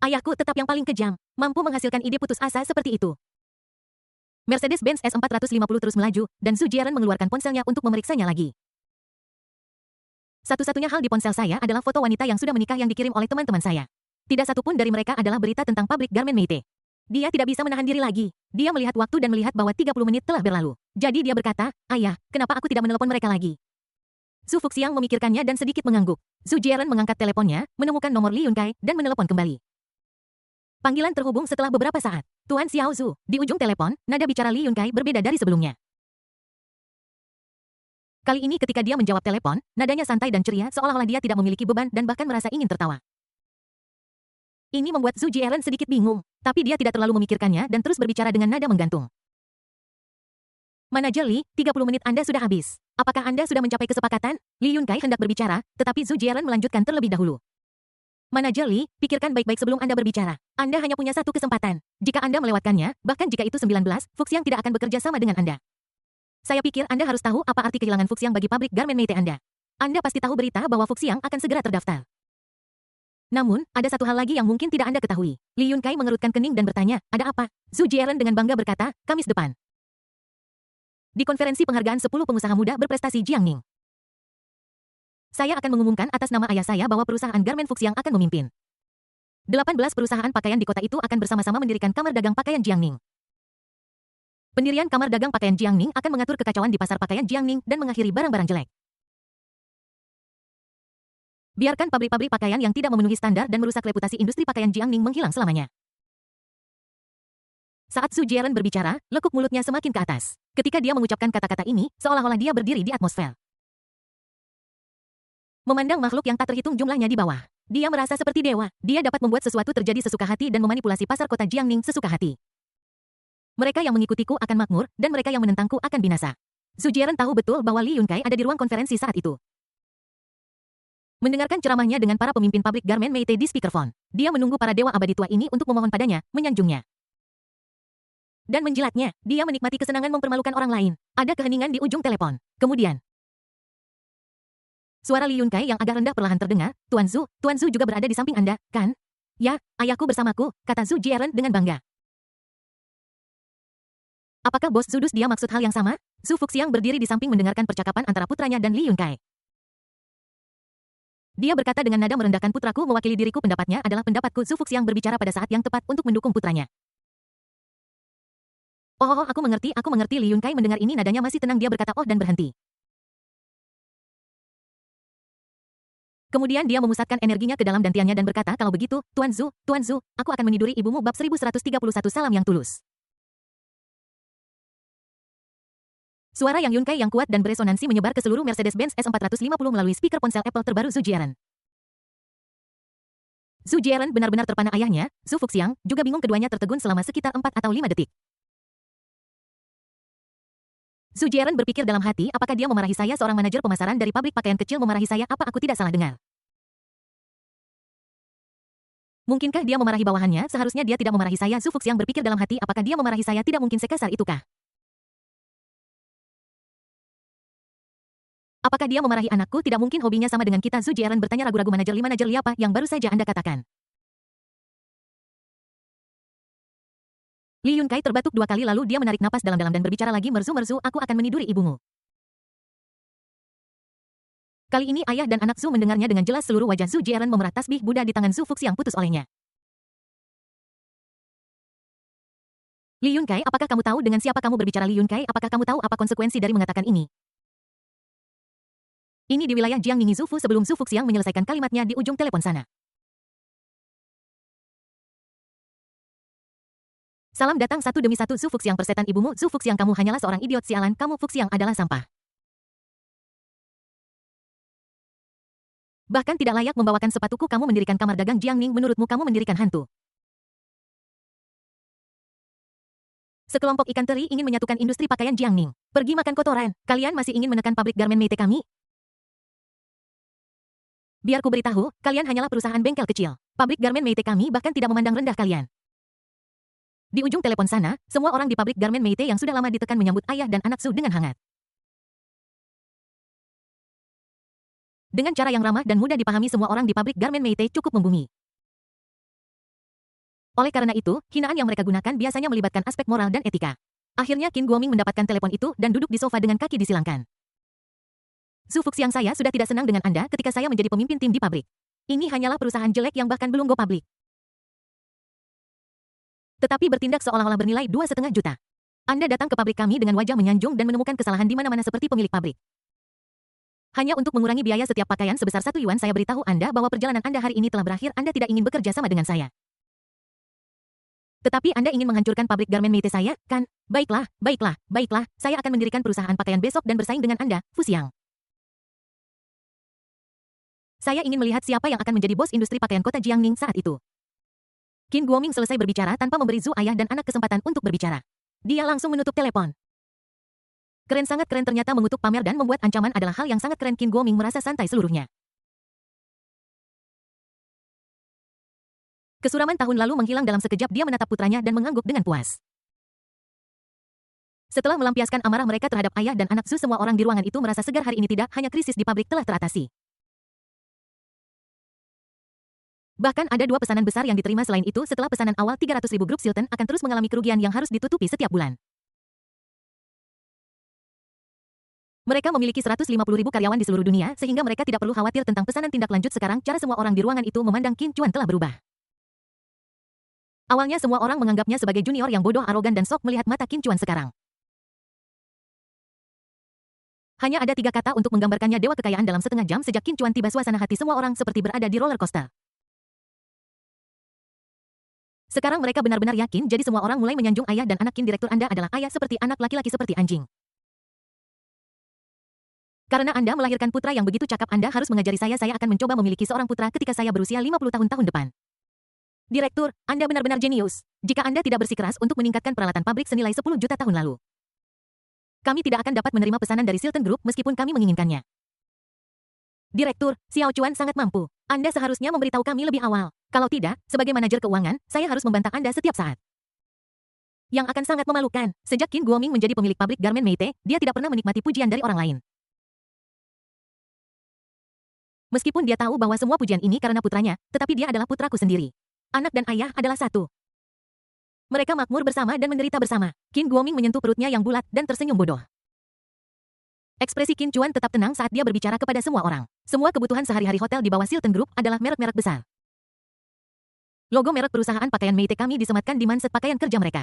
Ayahku tetap yang paling kejam, mampu menghasilkan ide putus asa seperti itu. Mercedes-Benz S450 terus melaju, dan Zhu Jieren mengeluarkan ponselnya untuk memeriksanya lagi. Satu-satunya hal di ponsel saya adalah foto wanita yang sudah menikah yang dikirim oleh teman-teman saya. Tidak satupun dari mereka adalah berita tentang pabrik garmen Meite. Dia tidak bisa menahan diri lagi. Dia melihat waktu dan melihat bahwa 30 menit telah berlalu. Jadi dia berkata, ayah, kenapa aku tidak menelpon mereka lagi? Su Fuxiang memikirkannya dan sedikit mengangguk. Zhu Jieren mengangkat teleponnya, menemukan nomor Li Yunkai, dan menelepon kembali. Panggilan terhubung setelah beberapa saat. Tuan Xiao Zhu, di ujung telepon, nada bicara Li Yunkai berbeda dari sebelumnya. Kali ini ketika dia menjawab telepon, nadanya santai dan ceria seolah-olah dia tidak memiliki beban dan bahkan merasa ingin tertawa. Ini membuat Zhu Jieren sedikit bingung, tapi dia tidak terlalu memikirkannya dan terus berbicara dengan nada menggantung. Manajer Li, 30 menit Anda sudah habis. Apakah Anda sudah mencapai kesepakatan? Li Yunkai hendak berbicara, tetapi Zhu Jieren melanjutkan terlebih dahulu. Manajer Li, pikirkan baik-baik sebelum Anda berbicara. Anda hanya punya satu kesempatan. Jika Anda melewatkannya, bahkan jika itu 19, Fuxiang tidak akan bekerja sama dengan Anda. Saya pikir Anda harus tahu apa arti kehilangan Fuxiang bagi pabrik garmen Meite Anda. Anda pasti tahu berita bahwa Fuxiang akan segera terdaftar. Namun, ada satu hal lagi yang mungkin tidak Anda ketahui. Li Yunkai mengerutkan kening dan bertanya, ada apa? Zhu Jieren dengan bangga berkata, Kamis depan. Di konferensi penghargaan 10 pengusaha muda berprestasi Jiangning. Saya akan mengumumkan atas nama ayah saya bahwa perusahaan garmen Fuxiang akan memimpin. 18 perusahaan pakaian di kota itu akan bersama-sama mendirikan kamar dagang pakaian Jiangning. Pendirian kamar dagang pakaian Jiangning akan mengatur kekacauan di pasar pakaian Jiangning dan mengakhiri barang-barang jelek. Biarkan pabrik-pabrik pakaian yang tidak memenuhi standar dan merusak reputasi industri pakaian Jiangning menghilang selamanya. Saat Zhu Jieren berbicara, lekuk mulutnya semakin ke atas. Ketika dia mengucapkan kata-kata ini, seolah-olah dia berdiri di atmosfer. Memandang makhluk yang tak terhitung jumlahnya di bawah. Dia merasa seperti dewa. Dia dapat membuat sesuatu terjadi sesuka hati dan memanipulasi pasar kota Jiangning sesuka hati. Mereka yang mengikutiku akan makmur, dan mereka yang menentangku akan binasa. Zhu Jieren tahu betul bahwa Li Yunkai ada di ruang konferensi saat itu. Mendengarkan ceramahnya dengan para pemimpin pabrik garmen Meite di speakerphone, dia menunggu para dewa abadi tua ini untuk memohon padanya, menyanjungnya. Dan menjilatnya, dia menikmati kesenangan mempermalukan orang lain. Ada keheningan di ujung telepon. Kemudian, suara Li Yunkai yang agak rendah perlahan terdengar, Tuan Zhu juga berada di samping Anda, kan? Ya, ayahku bersamaku, kata Zhu Jieren dengan bangga. Apakah bos Zudus dia maksud hal yang sama? Su Fuxiang berdiri di samping mendengarkan percakapan antara putranya dan Li Yunkai. Dia berkata dengan nada merendahkan, putraku mewakili diriku, pendapatnya adalah pendapatku. Su Fuxiang berbicara pada saat yang tepat untuk mendukung putranya. Oh, aku mengerti. Li Yunkai mendengar ini nadanya masih tenang, dia berkata oh dan berhenti. Kemudian dia memusatkan energinya ke dalam dantiannya dan berkata, kalau begitu, Tuan Zhu, aku akan meniduri ibumu bab 1131 salam yang tulus. Suara yang Yunkai yang kuat dan beresonansi menyebar ke seluruh Mercedes-Benz S450 melalui speaker ponsel Apple terbaru Zhu Jieren. Zhu Jieren benar-benar terpana, ayahnya, Su Fuxiang, juga bingung, keduanya tertegun selama sekitar 4 atau 5 detik. Zhu Jieren berpikir dalam hati, apakah dia memarahi saya, seorang manajer pemasaran dari pabrik pakaian kecil memarahi saya, apa aku tidak salah dengar? Mungkinkah dia memarahi bawahannya? Seharusnya dia tidak memarahi saya. Su Fuxiang berpikir dalam hati, apakah dia memarahi saya? Tidak mungkin sekasar itukah? Apakah dia memarahi anakku? Tidak mungkin, hobinya sama dengan kita. Zhu Jieren bertanya ragu-ragu. Manajer Li apa yang baru saja Anda katakan? Li Yunkai terbatuk 2 kali lalu dia menarik napas dalam-dalam dan berbicara lagi, merzu, aku akan meniduri ibumu. Kali ini ayah dan anak Zhu mendengarnya dengan jelas. Seluruh wajah Zhu Jieren memerah tasbih Buddha di tangan Zhu Fuxiang putus olehnya. Li Yunkai, apakah kamu tahu dengan siapa kamu berbicara? Li Yunkai, apakah kamu tahu apa konsekuensi dari mengatakan ini? Ini di wilayah Jiangning Zufu. Sebelum Zhu Fuxiang menyelesaikan kalimatnya di ujung telepon sana. Salam datang satu demi satu. Zhu Fuxiang, persetan ibumu. Zhu Fuxiang, kamu hanyalah seorang idiot sialan. Kamu Fuxiang adalah sampah. Bahkan tidak layak membawakan sepatuku. Kamu mendirikan kamar dagang Jiangning. Menurutmu kamu mendirikan hantu. Sekelompok ikan teri ingin menyatukan industri pakaian Jiangning. Pergi makan kotoran. Kalian masih ingin menekan pabrik garmen Meite kami? Biar ku beritahu, kalian hanyalah perusahaan bengkel kecil. Pabrik garmen Meite kami bahkan tidak memandang rendah kalian. Di ujung telepon sana, semua orang di pabrik garmen Meite yang sudah lama ditekan menyambut ayah dan anak Zhu dengan hangat. Dengan cara yang ramah dan mudah dipahami, semua orang di pabrik garmen Meite cukup membumi. Oleh karena itu, hinaan yang mereka gunakan biasanya melibatkan aspek moral dan etika. Akhirnya Qin Guoming mendapatkan telepon itu dan duduk di sofa dengan kaki disilangkan. Zhu Fuxiang, saya sudah tidak senang dengan Anda ketika saya menjadi pemimpin tim di pabrik. Ini hanyalah perusahaan jelek yang bahkan belum go public. Tetapi bertindak seolah-olah bernilai 2,5 juta. Anda datang ke pabrik kami dengan wajah menyanjung dan menemukan kesalahan di mana-mana seperti pemilik pabrik. Hanya untuk mengurangi biaya setiap pakaian sebesar 1 yuan, saya beritahu Anda bahwa perjalanan Anda hari ini telah berakhir. Anda tidak ingin bekerja sama dengan saya. Tetapi Anda ingin menghancurkan pabrik garmen Meite saya, kan? Baiklah, baiklah, baiklah. Saya akan mendirikan perusahaan pakaian besok dan bersaing dengan Anda, Fuxiang. Saya ingin melihat siapa yang akan menjadi bos industri pakaian kota Jiangning saat itu. Qin Guoming selesai berbicara tanpa memberi Zhu ayah dan anak kesempatan untuk berbicara. Dia langsung menutup telepon. Keren, sangat keren. Ternyata mengutuk pamer dan membuat ancaman adalah hal yang sangat keren. Qin Guoming merasa santai seluruhnya. Kesuraman tahun lalu menghilang dalam sekejap. Dia menatap putranya dan mengangguk dengan puas. Setelah melampiaskan amarah mereka terhadap ayah dan anak Zhu, semua orang di ruangan itu merasa segar. Hari ini tidak hanya krisis di pabrik telah teratasi. Bahkan ada 2 pesanan besar yang diterima. Selain itu, setelah pesanan awal 300.000, grup Silton akan terus mengalami kerugian yang harus ditutupi setiap bulan. Mereka memiliki 150.000 karyawan di seluruh dunia, sehingga mereka tidak perlu khawatir tentang pesanan tindak lanjut. Sekarang, cara semua orang di ruangan itu memandang Qin Chuan telah berubah. Awalnya semua orang menganggapnya sebagai junior yang bodoh, arogan, dan sok melihat mata Qin Chuan sekarang. Hanya ada 3 kata untuk menggambarkannya: dewa kekayaan. Dalam setengah jam sejak Qin Chuan tiba, suasana hati semua orang seperti berada di roller coaster. Sekarang mereka benar-benar yakin, jadi semua orang mulai menyanjung ayah dan anak Qin. Direktur, Anda adalah ayah seperti anak, laki-laki seperti anjing. Karena Anda melahirkan putra yang begitu cakap, Anda harus mengajari saya. Saya akan mencoba memiliki seorang putra ketika saya berusia 50 tahun depan. Direktur, Anda benar-benar jenius. Jika Anda tidak bersikeras untuk meningkatkan peralatan pabrik senilai 10 juta tahun lalu, kami tidak akan dapat menerima pesanan dari Silton Group meskipun kami menginginkannya. Direktur, Xiao Chuan sangat mampu. Anda seharusnya memberitahu kami lebih awal. Kalau tidak, sebagai manajer keuangan, saya harus membantah Anda setiap saat. Yang akan sangat memalukan, sejak Qin Guoming menjadi pemilik pabrik garmen Meite, dia tidak pernah menikmati pujian dari orang lain. Meskipun dia tahu bahwa semua pujian ini karena putranya, tetapi dia adalah putraku sendiri. Anak dan ayah adalah satu. Mereka makmur bersama dan menderita bersama. Qin Guoming menyentuh perutnya yang bulat dan tersenyum bodoh. Ekspresi Qin Chuan tetap tenang saat dia berbicara kepada semua orang. Semua kebutuhan sehari-hari hotel di bawah Silton Group adalah merek-merek besar. Logo merek perusahaan pakaian Meite kami disematkan di manset pakaian kerja mereka.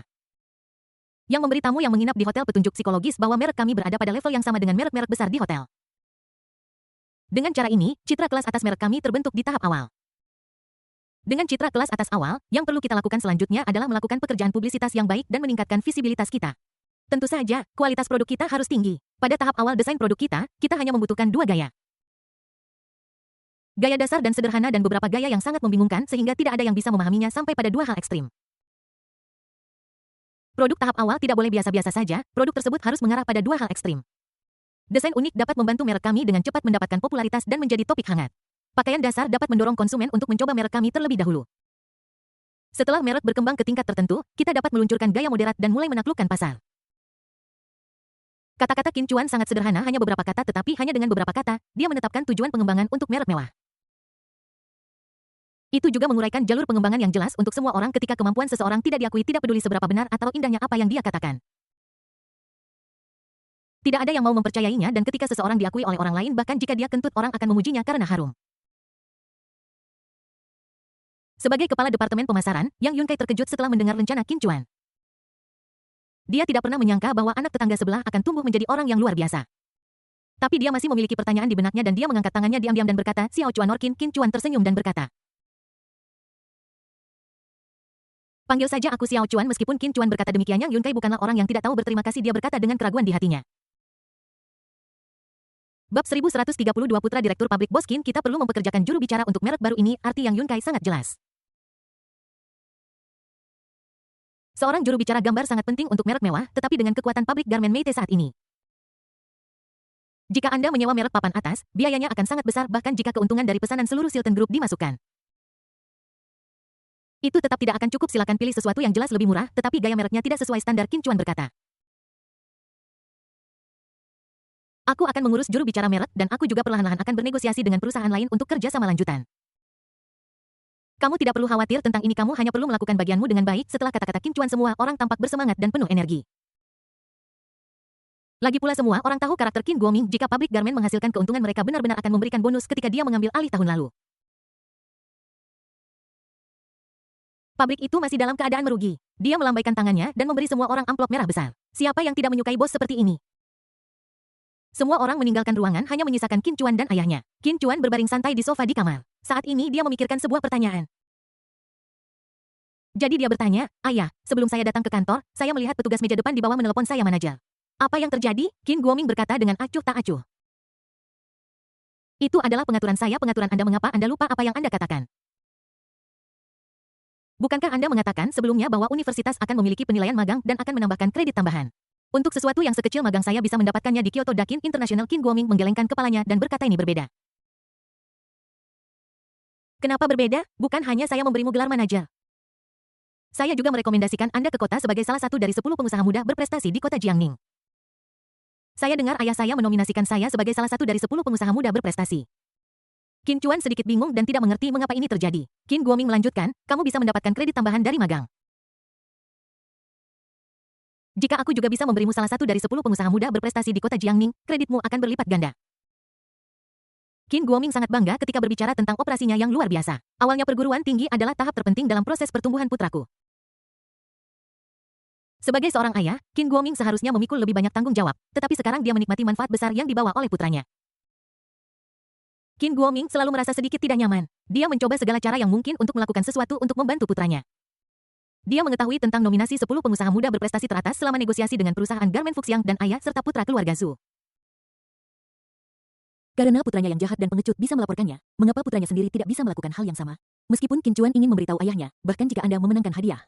Yang memberi tamu yang menginap di hotel petunjuk psikologis bahwa merek kami berada pada level yang sama dengan merek-merek besar di hotel. Dengan cara ini, citra kelas atas merek kami terbentuk di tahap awal. Dengan citra kelas atas awal, yang perlu kita lakukan selanjutnya adalah melakukan pekerjaan publisitas yang baik dan meningkatkan visibilitas kita. Tentu saja, kualitas produk kita harus tinggi. Pada tahap awal desain produk kita hanya membutuhkan 2 gaya. Gaya dasar dan sederhana dan beberapa gaya yang sangat membingungkan sehingga tidak ada yang bisa memahaminya sampai pada 2 hal ekstrim. Produk tahap awal tidak boleh biasa-biasa saja, produk tersebut harus mengarah pada 2 hal ekstrim. Desain unik dapat membantu merek kami dengan cepat mendapatkan popularitas dan menjadi topik hangat. Pakaian dasar dapat mendorong konsumen untuk mencoba merek kami terlebih dahulu. Setelah merek berkembang ke tingkat tertentu, kita dapat meluncurkan gaya moderat dan mulai menaklukkan pasar. Kata-kata Qin Chuan sangat sederhana, hanya beberapa kata, tetapi hanya dengan beberapa kata, dia menetapkan tujuan pengembangan untuk merek mewah. Itu juga menguraikan jalur pengembangan yang jelas untuk semua orang ketika kemampuan seseorang tidak diakui, tidak peduli seberapa benar atau indahnya apa yang dia katakan. Tidak ada yang mau mempercayainya dan ketika seseorang diakui oleh orang lain bahkan jika dia kentut orang akan memujinya karena harum. Sebagai kepala departemen pemasaran, Yang Yunkai terkejut setelah mendengar rencana Qin Chuan. Dia tidak pernah menyangka bahwa anak tetangga sebelah akan tumbuh menjadi orang yang luar biasa. Tapi dia masih memiliki pertanyaan di benaknya dan dia mengangkat tangannya diam-diam dan berkata, Xiao Chuan Orkin. Qin Chuan tersenyum dan berkata, panggil saja aku Xiao Chuan. Meskipun Qin Chuan berkata demikian, Yang Yunkai bukanlah orang yang tidak tahu berterima kasih. Dia berkata dengan keraguan di hatinya. Bab 1132 Putra Direktur Pabrik Boskin. Kita perlu mempekerjakan juru bicara untuk merek baru ini. Arti Yang Yunkai sangat jelas. Seorang juru bicara gambar sangat penting untuk merek mewah, tetapi dengan kekuatan pabrik garmen Meite saat ini. Jika Anda menyewa merek papan atas, biayanya akan sangat besar bahkan jika keuntungan dari pesanan seluruh Silton Group dimasukkan. Itu tetap tidak akan cukup. Silakan pilih sesuatu yang jelas lebih murah, tetapi gaya mereknya tidak sesuai standar. Qin Chuan berkata. Aku akan mengurus juru bicara merek dan aku juga perlahan-lahan akan bernegosiasi dengan perusahaan lain untuk kerja sama lanjutan. Kamu tidak perlu khawatir tentang ini. Kamu hanya perlu melakukan bagianmu dengan baik. Setelah kata-kata Qin Chuan semua orang tampak bersemangat dan penuh energi. Lagi pula semua orang tahu karakter Qin Guoming. Jika pabrik garmen menghasilkan keuntungan mereka benar-benar akan memberikan bonus ketika dia mengambil alih tahun lalu. Pabrik itu masih dalam keadaan merugi. Dia melambaikan tangannya dan memberi semua orang amplop merah besar. Siapa yang tidak menyukai bos seperti ini? Semua orang meninggalkan ruangan hanya menyisakan Qin Chuan dan ayahnya. Qin Chuan berbaring santai di sofa di kamar. Saat ini dia memikirkan sebuah pertanyaan. Jadi dia bertanya, ayah, sebelum saya datang ke kantor, saya melihat petugas meja depan di bawah menelepon saya manajer. Apa yang terjadi? Qin Guoming berkata dengan acuh tak acuh. Itu adalah pengaturan saya. Pengaturan Anda. Mengapa Anda lupa apa yang Anda katakan? Bukankah Anda mengatakan sebelumnya bahwa universitas akan memiliki penilaian magang dan akan menambahkan kredit tambahan? Untuk sesuatu yang sekecil magang saya bisa mendapatkannya di Kyoto Dakin International. Qin Guoming menggelengkan kepalanya dan berkata ini berbeda. Kenapa berbeda? Bukan hanya saya memberimu gelar manajer. Saya juga merekomendasikan Anda ke kota sebagai salah satu dari 10 pengusaha muda berprestasi di kota Jiangning. Saya dengar ayah saya menominasikan saya sebagai salah satu dari 10 pengusaha muda berprestasi. Qin Chuan sedikit bingung dan tidak mengerti mengapa ini terjadi. Qin Guoming melanjutkan, kamu bisa mendapatkan kredit tambahan dari magang. Jika aku juga bisa memberimu salah satu dari 10 pengusaha muda berprestasi di kota Jiangning, kreditmu akan berlipat ganda. Qin Guoming sangat bangga ketika berbicara tentang operasinya yang luar biasa. Awalnya perguruan tinggi adalah tahap terpenting dalam proses pertumbuhan putraku. Sebagai seorang ayah, Qin Guoming seharusnya memikul lebih banyak tanggung jawab, tetapi sekarang dia menikmati manfaat besar yang dibawa oleh putranya. Qin Guoming selalu merasa sedikit tidak nyaman. Dia mencoba segala cara yang mungkin untuk melakukan sesuatu untuk membantu putranya. Dia mengetahui tentang nominasi 10 pengusaha muda berprestasi teratas selama negosiasi dengan perusahaan garmen Fuxiang dan ayah serta putra keluarga Zhu. Karena putranya yang jahat dan pengecut bisa melaporkannya, mengapa putranya sendiri tidak bisa melakukan hal yang sama? Meskipun Qin Chuan ingin memberitahu ayahnya, bahkan jika Anda memenangkan hadiah.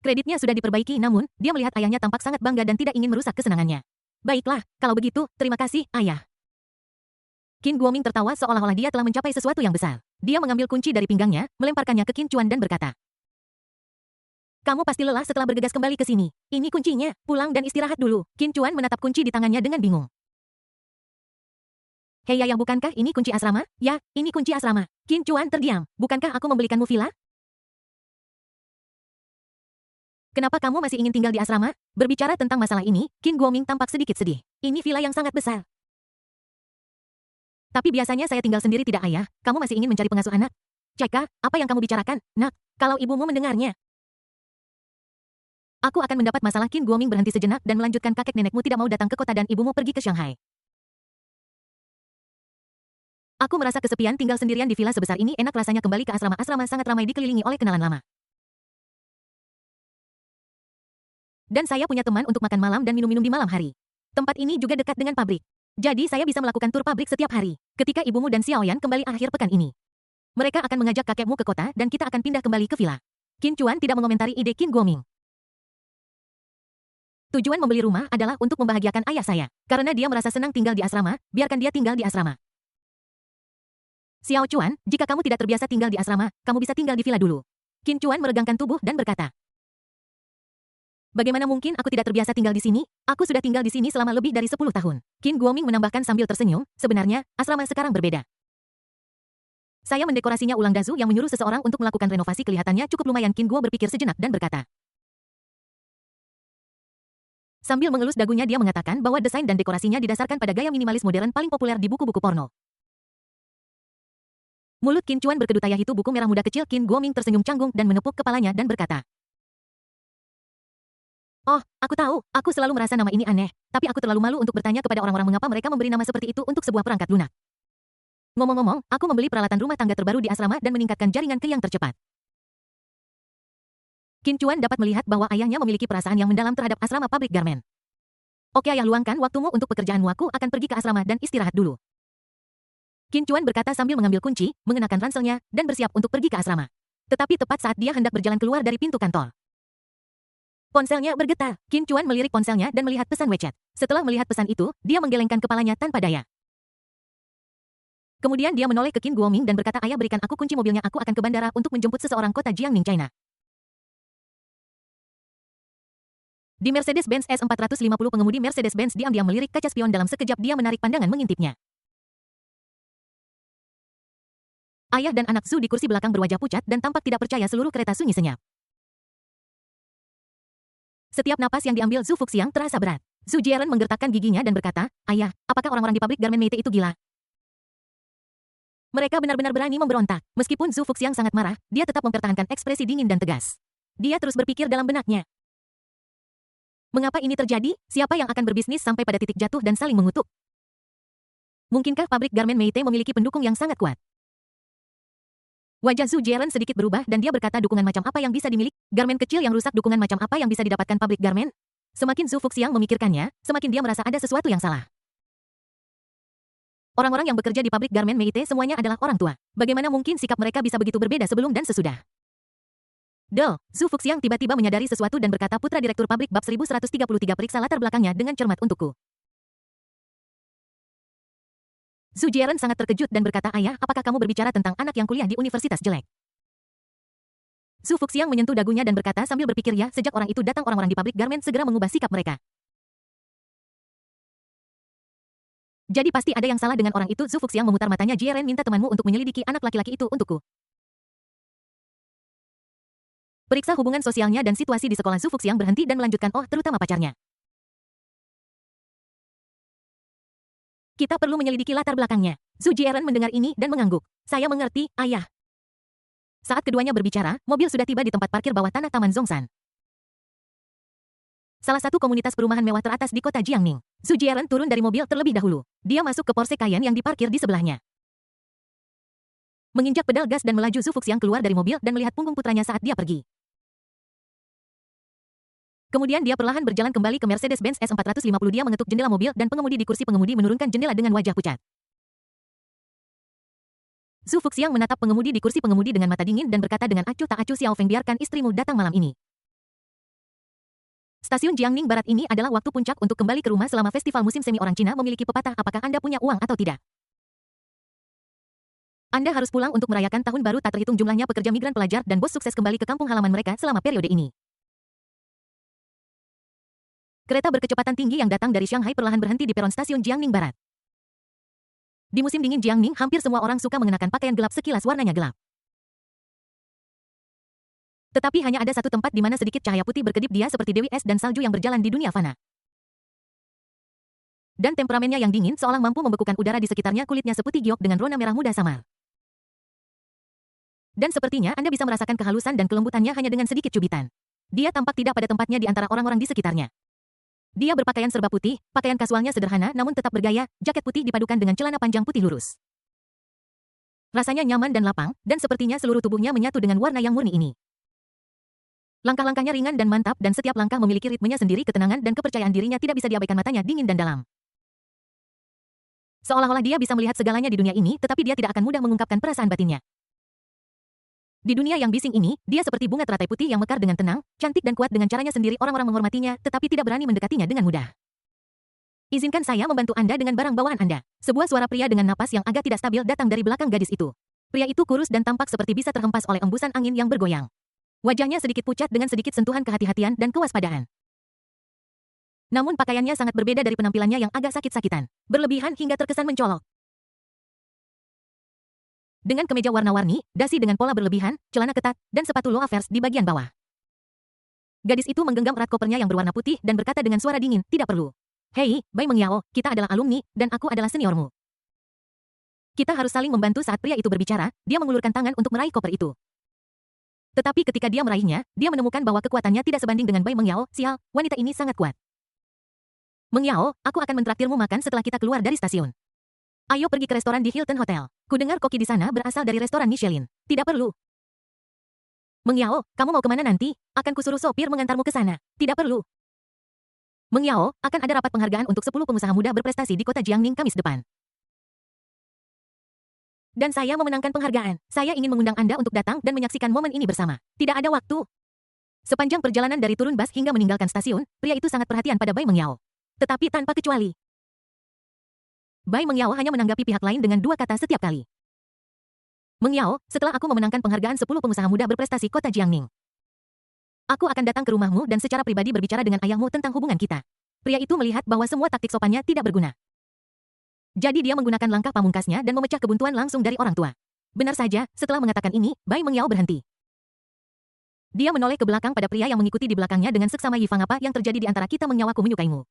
Kreditnya sudah diperbaiki namun, dia melihat ayahnya tampak sangat bangga dan tidak ingin merusak kesenangannya. Baiklah, kalau begitu, terima kasih, ayah. Qin Guoming tertawa seolah-olah dia telah mencapai sesuatu yang besar. Dia mengambil kunci dari pinggangnya, melemparkannya ke Qin Chuan dan berkata, kamu pasti lelah setelah bergegas kembali ke sini. Ini kuncinya, pulang dan istirahat dulu. Qin Chuan menatap kunci di tangannya dengan bingung. Hei ya, bukankah ini kunci asrama? Ya, ini kunci asrama. Qin Chuan terdiam. Bukankah aku membelikanmu villa? Kenapa kamu masih ingin tinggal di asrama? Berbicara tentang masalah ini, Qin Guoming tampak sedikit sedih. Ini villa yang sangat besar. Tapi biasanya saya tinggal sendiri tidak ayah. Kamu masih ingin mencari pengasuh anak? Ceka, apa yang kamu bicarakan? Nak, kalau ibumu mendengarnya. Aku akan mendapat masalah. Qin Guoming berhenti sejenak dan melanjutkan, kakek nenekmu tidak mau datang ke kota dan ibumu pergi ke Shanghai. Aku merasa kesepian tinggal sendirian di villa sebesar ini. Enak rasanya kembali ke asrama. Asrama sangat ramai dikelilingi oleh kenalan lama. Dan saya punya teman untuk makan malam dan minum-minum di malam hari. Tempat ini juga dekat dengan pabrik. Jadi saya bisa melakukan tur pabrik setiap hari. Ketika ibumu dan Xiaoyan kembali akhir pekan ini, mereka akan mengajak kakekmu ke kota dan kita akan pindah kembali ke villa. Qin Chuan tidak mengomentari ide Qin Guoming. Tujuan membeli rumah adalah untuk membahagiakan ayah saya. Karena dia merasa senang tinggal di asrama, biarkan dia tinggal di asrama. Xiao Chuan, jika kamu tidak terbiasa tinggal di asrama, kamu bisa tinggal di villa dulu. Qin Chuan meregangkan tubuh dan berkata, bagaimana mungkin aku tidak terbiasa tinggal di sini? Aku sudah tinggal di sini selama lebih dari 10 tahun. Qin Guoming menambahkan sambil tersenyum, sebenarnya, asrama sekarang berbeda. Saya mendekorasinya ulang. Dazu yang menyuruh seseorang untuk melakukan renovasi kelihatannya cukup lumayan. Qin Guo berpikir sejenak dan berkata, Sambil mengelus dagunya dia mengatakan bahwa desain dan dekorasinya didasarkan pada gaya minimalis modern paling populer di buku-buku porno. Mulut Qin Chuan berkedut ayah itu buku merah muda kecil Qin Guoming tersenyum canggung dan menepuk kepalanya dan berkata, "Oh, aku tahu, aku selalu merasa nama ini aneh, tapi aku terlalu malu untuk bertanya kepada orang-orang mengapa mereka memberi nama seperti itu untuk sebuah perangkat lunak. Ngomong-ngomong, aku membeli peralatan rumah tangga terbaru di asrama dan meningkatkan jaringan ke yang tercepat." Qin Chuan dapat melihat bahwa ayahnya memiliki perasaan yang mendalam terhadap asrama pabrik garmen. "Oke ayah, luangkan waktumu untuk pekerjaanmu, aku akan pergi ke asrama dan istirahat dulu." Qin Chuan berkata sambil mengambil kunci, mengenakan ranselnya, dan bersiap untuk pergi ke asrama. Tetapi tepat saat dia hendak berjalan keluar dari pintu kantor, ponselnya bergetar. Qin Chuan melirik ponselnya dan melihat pesan WeChat. Setelah melihat pesan itu, dia menggelengkan kepalanya tanpa daya. Kemudian dia menoleh ke Qin Guoming dan berkata, "Ayah, berikan aku kunci mobilnya, aku akan ke bandara untuk menjemput seseorang kota Jiangning, China." Di Mercedes-Benz S450, pengemudi Mercedes-Benz diam-diam melirik kaca spion. Dalam sekejap dia menarik pandangan mengintipnya. Ayah dan anak Zhu di kursi belakang berwajah pucat dan tampak tidak percaya. Seluruh kereta sunyi senyap. Setiap napas yang diambil Zhu Fuxiang terasa berat. Zhu Jieren menggertakkan giginya dan berkata, "Ayah, apakah orang-orang di pabrik garmen Meite itu gila? Mereka benar-benar berani memberontak." Meskipun Zhu Fuxiang sangat marah, dia tetap mempertahankan ekspresi dingin dan tegas. Dia terus berpikir dalam benaknya. Mengapa ini terjadi? Siapa yang akan berbisnis sampai pada titik jatuh dan saling mengutuk? Mungkinkah pabrik garmen Meite memiliki pendukung yang sangat kuat? Wajah Zhu Jieren sedikit berubah dan dia berkata, "Dukungan macam apa yang bisa dimiliki? Garmen kecil yang rusak, dukungan macam apa yang bisa didapatkan pabrik garmen?" Semakin Zhu Fuxiang memikirkannya, semakin dia merasa ada sesuatu yang salah. Orang-orang yang bekerja di pabrik garmen Meite semuanya adalah orang tua. Bagaimana mungkin sikap mereka bisa begitu berbeda sebelum dan sesudah? Zhu Fuxiang tiba-tiba menyadari sesuatu dan berkata, "Putra Direktur Pabrik Bab 1133, periksa latar belakangnya dengan cermat untukku." Zhu Jieren sangat terkejut dan berkata, "Ayah, apakah kamu berbicara tentang anak yang kuliah di universitas jelek?" Zhu Fuxiang menyentuh dagunya dan berkata sambil berpikir, "Ya, sejak orang itu datang orang-orang di pabrik garmen segera mengubah sikap mereka. Jadi pasti ada yang salah dengan orang itu." Zhu Fuxiang memutar matanya. "Jieren, minta temanmu untuk menyelidiki anak laki-laki itu untukku. Periksa hubungan sosialnya dan situasi di sekolah." Zhu Fuxiang berhenti dan melanjutkan, "Oh, terutama pacarnya. Kita perlu menyelidiki latar belakangnya." Zhu Jieren mendengar ini dan mengangguk. "Saya mengerti, ayah." Saat keduanya berbicara, mobil sudah tiba di tempat parkir bawah tanah Taman Zhongshan, salah satu komunitas perumahan mewah teratas di kota Jiangning. Zhu Jieren turun dari mobil terlebih dahulu. Dia masuk ke Porsche Cayenne yang diparkir di sebelahnya. Menginjak pedal gas dan melaju, Zhu Fuxiang keluar dari mobil dan melihat punggung putranya saat dia pergi. Kemudian dia perlahan berjalan kembali ke Mercedes-Benz S450. Dia mengetuk jendela mobil dan pengemudi di kursi pengemudi menurunkan jendela dengan wajah pucat. Zhu Fuxiang menatap pengemudi di kursi pengemudi dengan mata dingin dan berkata dengan acuh tak acuh, "Xiao Feng, biarkan istrimu datang malam ini." Stasiun Jiangning Barat ini adalah waktu puncak untuk kembali ke rumah selama festival musim semi. Orang Cina memiliki pepatah, "Apakah Anda punya uang atau tidak? Anda harus pulang untuk merayakan tahun baru." Tak terhitung jumlahnya pekerja migran, pelajar, dan bos sukses kembali ke kampung halaman mereka selama periode ini. Kereta berkecepatan tinggi yang datang dari Shanghai perlahan berhenti di peron stasiun Jiangning Barat. Di musim dingin Jiangning, hampir semua orang suka mengenakan pakaian gelap, sekilas warnanya gelap. Tetapi hanya ada satu tempat di mana sedikit cahaya putih berkedip, dia seperti dewi es dan salju yang berjalan di dunia fana. Dan temperamennya yang dingin seolah mampu membekukan udara di sekitarnya. Kulitnya seputih giok dengan rona merah muda samar. Dan sepertinya Anda bisa merasakan kehalusan dan kelembutannya hanya dengan sedikit cubitan. Dia tampak tidak pada tempatnya di antara orang-orang di sekitarnya. Dia berpakaian serba putih, pakaian kasualnya sederhana namun tetap bergaya, jaket putih dipadukan dengan celana panjang putih lurus. Rasanya nyaman dan lapang, dan sepertinya seluruh tubuhnya menyatu dengan warna yang murni ini. Langkah-langkahnya ringan dan mantap, dan setiap langkah memiliki ritmenya sendiri. Ketenangan dan kepercayaan dirinya tidak bisa diabaikan. Matanya dingin dan dalam. Seolah-olah dia bisa melihat segalanya di dunia ini, tetapi dia tidak akan mudah mengungkapkan perasaan batinnya. Di dunia yang bising ini, dia seperti bunga teratai putih yang mekar dengan tenang, cantik dan kuat dengan caranya sendiri. Orang-orang menghormatinya, tetapi tidak berani mendekatinya dengan mudah. "Izinkan saya membantu Anda dengan barang bawaan Anda." Sebuah suara pria dengan napas yang agak tidak stabil datang dari belakang gadis itu. Pria itu kurus dan tampak seperti bisa terhempas oleh embusan angin yang bergoyang. Wajahnya sedikit pucat dengan sedikit sentuhan kehati-hatian dan kewaspadaan. Namun pakaiannya sangat berbeda dari penampilannya yang agak sakit-sakitan, berlebihan hingga terkesan mencolok. Dengan kemeja warna-warni, dasi dengan pola berlebihan, celana ketat, dan sepatu loafers di bagian bawah. Gadis itu menggenggam erat kopernya yang berwarna putih dan berkata dengan suara dingin, tidak perlu. Hei, Bai Mengyao, kita adalah alumni, dan aku adalah seniormu. Kita harus saling membantu saat pria itu berbicara, dia mengulurkan tangan untuk meraih koper itu. Tetapi ketika dia meraihnya, dia menemukan bahwa kekuatannya tidak sebanding dengan Bai Mengyao, sial, wanita ini sangat kuat. Mengyao, aku akan mentraktirmu makan setelah kita keluar dari stasiun. Ayo pergi ke restoran di Hilton Hotel. Kudengar koki di sana berasal dari restoran Michelin. Tidak perlu. Mengyao, kamu mau kemana nanti? Akan kusuruh sopir mengantarmu ke sana. Tidak perlu. Mengyao, akan ada rapat penghargaan untuk 10 pengusaha muda berprestasi di kota Jiangning Kamis depan. Dan saya memenangkan penghargaan. Saya ingin mengundang Anda untuk datang dan menyaksikan momen ini bersama. Tidak ada waktu. Sepanjang perjalanan dari turun bus hingga meninggalkan stasiun, pria itu sangat perhatian pada Bai Mengyao. Tetapi tanpa kecuali. Bai Mengyao hanya menanggapi pihak lain dengan 2 kata setiap kali. Mengyao, setelah aku memenangkan penghargaan 10 pengusaha muda berprestasi kota Jiangning. Aku akan datang ke rumahmu dan secara pribadi berbicara dengan ayahmu tentang hubungan kita. Pria itu melihat bahwa semua taktik sopannya tidak berguna. Jadi dia menggunakan langkah pamungkasnya dan memecah kebuntuan langsung dari orang tua. Benar saja, setelah mengatakan ini, Bai Mengyao berhenti. Dia menoleh ke belakang pada pria yang mengikuti di belakangnya dengan seksama. Yifang, apa yang terjadi di antara kita? Mengyao, aku menyukaimu.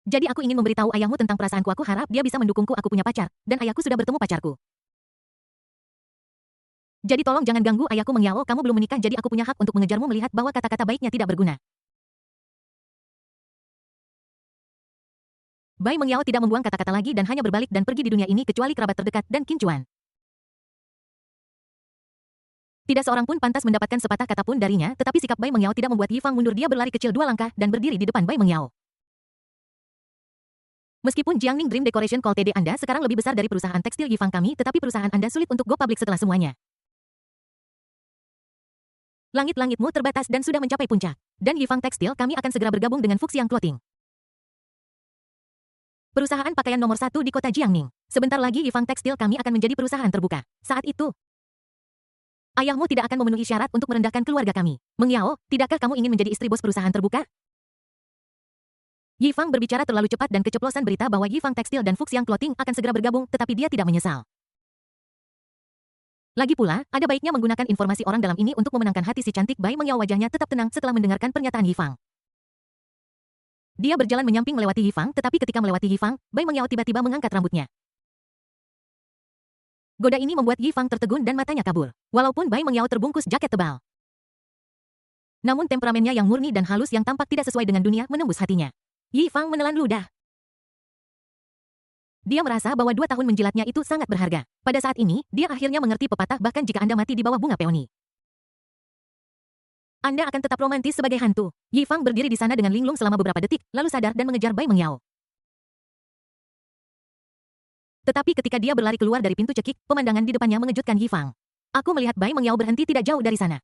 Jadi aku ingin memberitahu ayahmu tentang perasaanku. Aku harap dia bisa mendukungku. Aku punya pacar, dan ayahku sudah bertemu pacarku. Jadi tolong jangan ganggu ayahku. Mengyao, kamu belum menikah, jadi aku punya hak untuk mengejarmu melihat bahwa kata-kata baiknya tidak berguna. Bai Mengyao tidak membuang kata-kata lagi dan hanya berbalik dan pergi di dunia ini kecuali kerabat terdekat dan Qin Chuan. Tidak seorang pun pantas mendapatkan sepatah kata pun darinya, tetapi sikap Bai Mengyao tidak membuat Yifang mundur. Dia berlari kecil 2 langkah dan berdiri di depan Bai Mengyao. Meskipun Jiangning Dream Decoration Co. Ltd. Anda sekarang lebih besar dari perusahaan tekstil Yifang kami, tetapi perusahaan Anda sulit untuk go public setelah semuanya. Langit-langitmu terbatas dan sudah mencapai puncak. Dan Yifang Tekstil kami akan segera bergabung dengan Fuxiang Clothing. Perusahaan pakaian nomor 1 di kota Jiangning. Sebentar lagi Yifang Tekstil kami akan menjadi perusahaan terbuka. Saat itu, ayahmu tidak akan memenuhi syarat untuk merendahkan keluarga kami. Mengyao, tidakkah kamu ingin menjadi istri bos perusahaan terbuka? Yifang berbicara terlalu cepat dan keceplosan berita bahwa Yifang Tekstil dan Fuxiang Clothing akan segera bergabung, tetapi dia tidak menyesal. Lagi pula, ada baiknya menggunakan informasi orang dalam ini untuk memenangkan hati si cantik Bai Mengyao. Wajahnya tetap tenang setelah mendengarkan pernyataan Yifang. Dia berjalan menyamping melewati Yifang, tetapi ketika melewati Yifang, Bai Mengyao tiba-tiba mengangkat rambutnya. Goda ini membuat Yifang tertegun dan matanya kabur. Walaupun Bai Mengyao terbungkus jaket tebal, namun temperamennya yang murni dan halus yang tampak tidak sesuai dengan dunia menembus hatinya. Yifang menelan ludah. Dia merasa bahwa 2 tahun menjilatnya itu sangat berharga. Pada saat ini, dia akhirnya mengerti pepatah bahkan jika Anda mati di bawah bunga peoni, Anda akan tetap romantis sebagai hantu. Yifang berdiri di sana dengan linglung selama beberapa detik, lalu sadar dan mengejar Bai Mengyao. Tetapi ketika dia berlari keluar dari pintu cekik, pemandangan di depannya mengejutkan Yifang. Aku melihat Bai Mengyao berhenti tidak jauh dari sana.